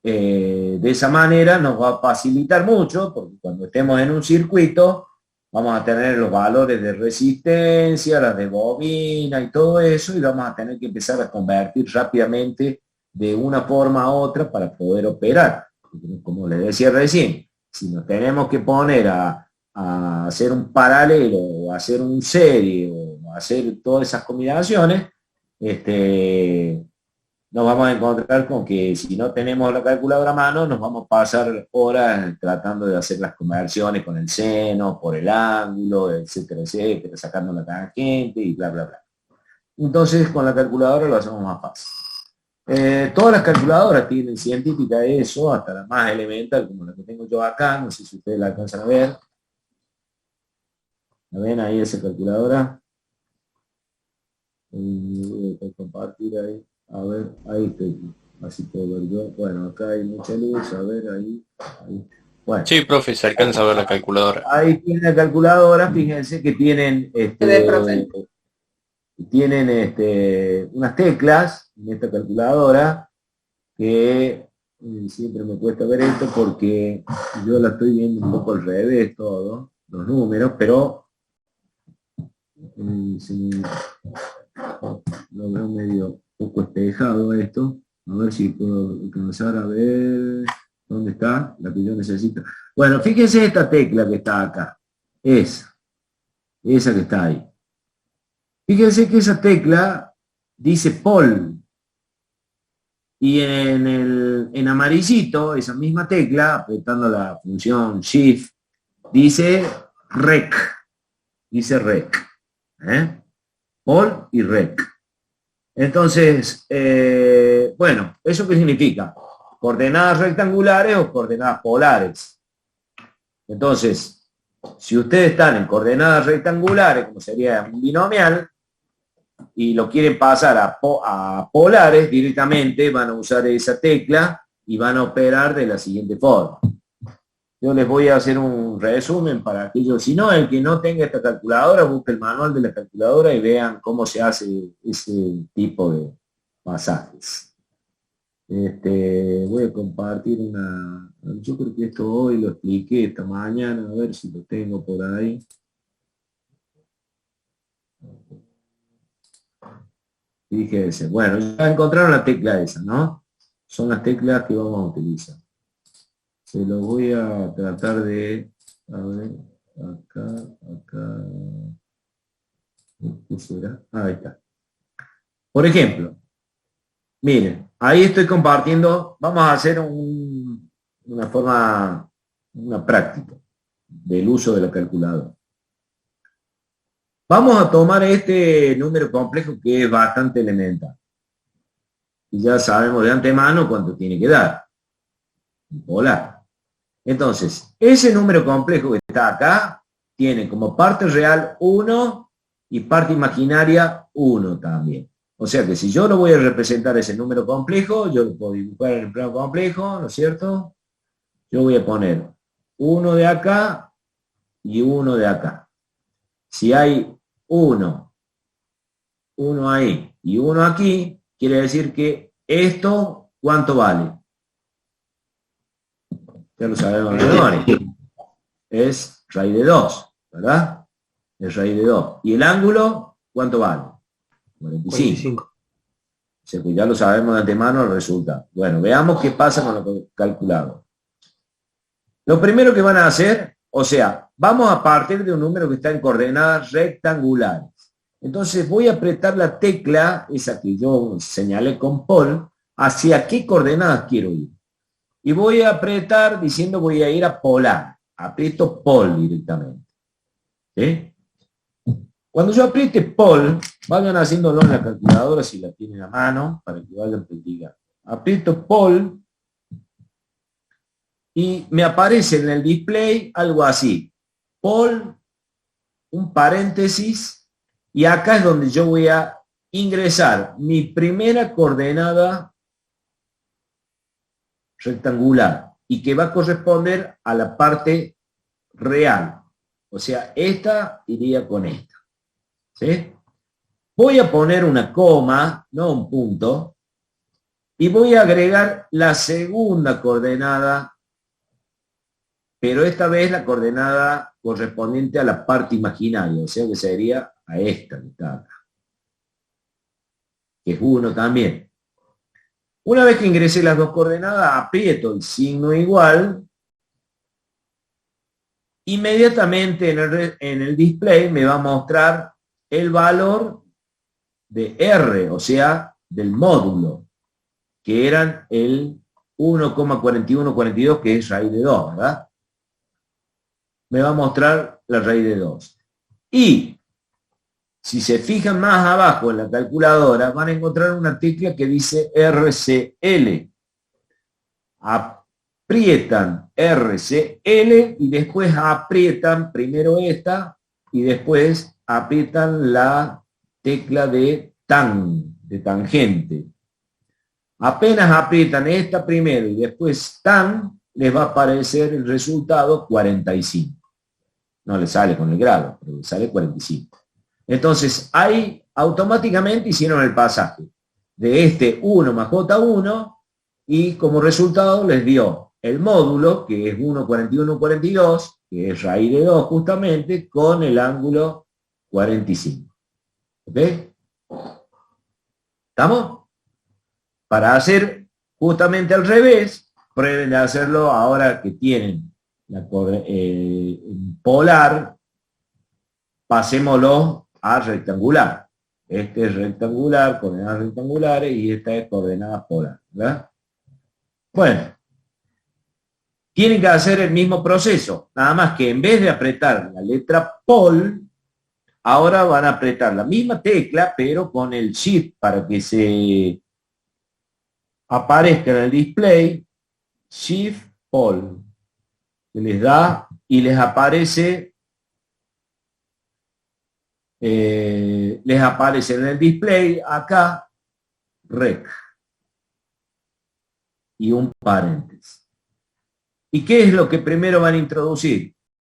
de esa manera nos va a facilitar mucho, porque cuando estemos en un circuito, vamos a tener los valores de resistencia, las de bobina y todo eso, y vamos a tener que empezar a convertir rápidamente de una forma a otra para poder operar. Como les decía recién, si nos tenemos que poner a hacer un paralelo, o hacer un serie, o hacer todas esas combinaciones, nos vamos a encontrar con que si no tenemos la calculadora a mano, nos vamos a pasar horas tratando de hacer las conversiones con el seno, por el ángulo, etcétera, etcétera, sacando la tangente y bla, bla, bla. Entonces con la calculadora lo hacemos más fácil. Todas las calculadoras tienen científica eso, hasta la más elemental, como la que tengo yo acá, no sé si ustedes la alcanzan a ver. ¿La ven ahí esa calculadora? Voy a compartir ahí. A ver, ahí estoy, así puedo ver yo. Bueno, acá hay mucha luz, a ver, ahí. Bueno. Sí, profe, se alcanza a ver la calculadora. Ahí tiene la calculadora, fíjense que tienen, unas teclas en esta calculadora que siempre me cuesta ver esto porque yo la estoy viendo un poco al revés todo, los números, pero lo veo medio poco espejado esto. A ver si puedo alcanzar a ver dónde está la que yo necesito. Bueno, fíjense esta tecla que está acá. Esa que está ahí. Fíjense que esa tecla dice Pol. Y en amarillito, esa misma tecla, apretando la función Shift, dice Rec. Dice Rec. Pol y Rec. Entonces, bueno, ¿eso qué significa? Coordenadas rectangulares o coordenadas polares. Entonces, si ustedes están en coordenadas rectangulares, como sería un binomial, y lo quieren pasar a polares, directamente van a usar esa tecla y van a operar de la siguiente forma. Yo les voy a hacer un resumen para aquellos, si no, el que no tenga esta calculadora, busque el manual de la calculadora y vean cómo se hace ese tipo de pasajes. Voy a compartir yo creo que esto hoy lo expliqué esta mañana, a ver si lo tengo por ahí. Fíjense, bueno, ya encontraron la tecla esa, ¿no? son las teclas que vamos a utilizar. Se los voy a tratar de, a ver, acá, ¿qué será? Ahí está. Por ejemplo, miren, ahí estoy compartiendo, vamos a hacer una forma, una práctica del uso de la calculadora. Vamos a tomar este número complejo que es bastante elemental. Y ya sabemos de antemano cuánto tiene que dar. Polar. Entonces, ese número complejo que está acá tiene como parte real 1 y parte imaginaria 1 también. O sea que si yo lo voy a representar ese número complejo, yo lo puedo dibujar en el plano complejo, ¿no es cierto? Yo voy a poner 1 de acá y 1 de acá. Si hay 1 ahí y 1 aquí, quiere decir que esto, ¿cuánto vale? Ya lo sabemos de memoria. Es raíz de 2, ¿verdad? Es raíz de 2. ¿Y el ángulo, cuánto vale? 45. O sea que ya lo sabemos de antemano el resultado. Bueno, veamos qué pasa con lo calculado. Lo primero que van a hacer, o sea, vamos a partir de un número que está en coordenadas rectangulares. Entonces voy a apretar la tecla, esa que yo señalé con Paul, hacia qué coordenadas quiero ir. Y voy a apretar diciendo voy a ir a polar. Aprieto Paul directamente. ¿Sí? Cuando yo apriete Paul, vayan haciéndolo en la calculadora si la tienen a mano, para que vayan practicando. Aprieto Paul y me aparece en el display algo así. Paul, un paréntesis, y acá es donde yo voy a ingresar mi primera coordenada rectangular y que va a corresponder a la parte real. O sea, esta iría con esta. ¿Sí? Voy a poner una coma, no un punto, y voy a agregar la segunda coordenada, pero esta vez la coordenada correspondiente a la parte imaginaria, o sea que sería a esta que está acá, que es 1 también. Una vez que ingresé las dos coordenadas, aprieto el signo igual. Inmediatamente en el display me va a mostrar el valor de R, o sea, del módulo, que eran el 1,4142, que es raíz de 2, ¿verdad? Me va a mostrar la raíz de 2. Y si se fijan más abajo en la calculadora, van a encontrar una tecla que dice RCL. Aprietan RCL y después aprietan primero esta y después aprietan la tecla de tangente. Apenas aprietan esta primero y después les va a aparecer el resultado 45. No le sale con el grado, pero le sale 45. Entonces, ahí automáticamente hicieron el pasaje de este 1 más J1 y como resultado les dio el módulo, que es 1,4142, que es raíz de 2 justamente, con el ángulo 45. ¿Ok? ¿Estamos? Para hacer justamente al revés, prueben de hacerlo ahora que tienen la polar, pasémoslo a rectangular. Este es rectangular, coordenadas rectangulares, y esta es coordenadas polar, ¿verdad? Bueno, tienen que hacer el mismo proceso, nada más que en vez de apretar la letra Pol, ahora van a apretar la misma tecla, pero con el Shift para que se aparezca en el display, Shift Pol, que les da y les aparece en el display acá rec y un paréntesis. ¿Y qué es lo que primero van a introducir?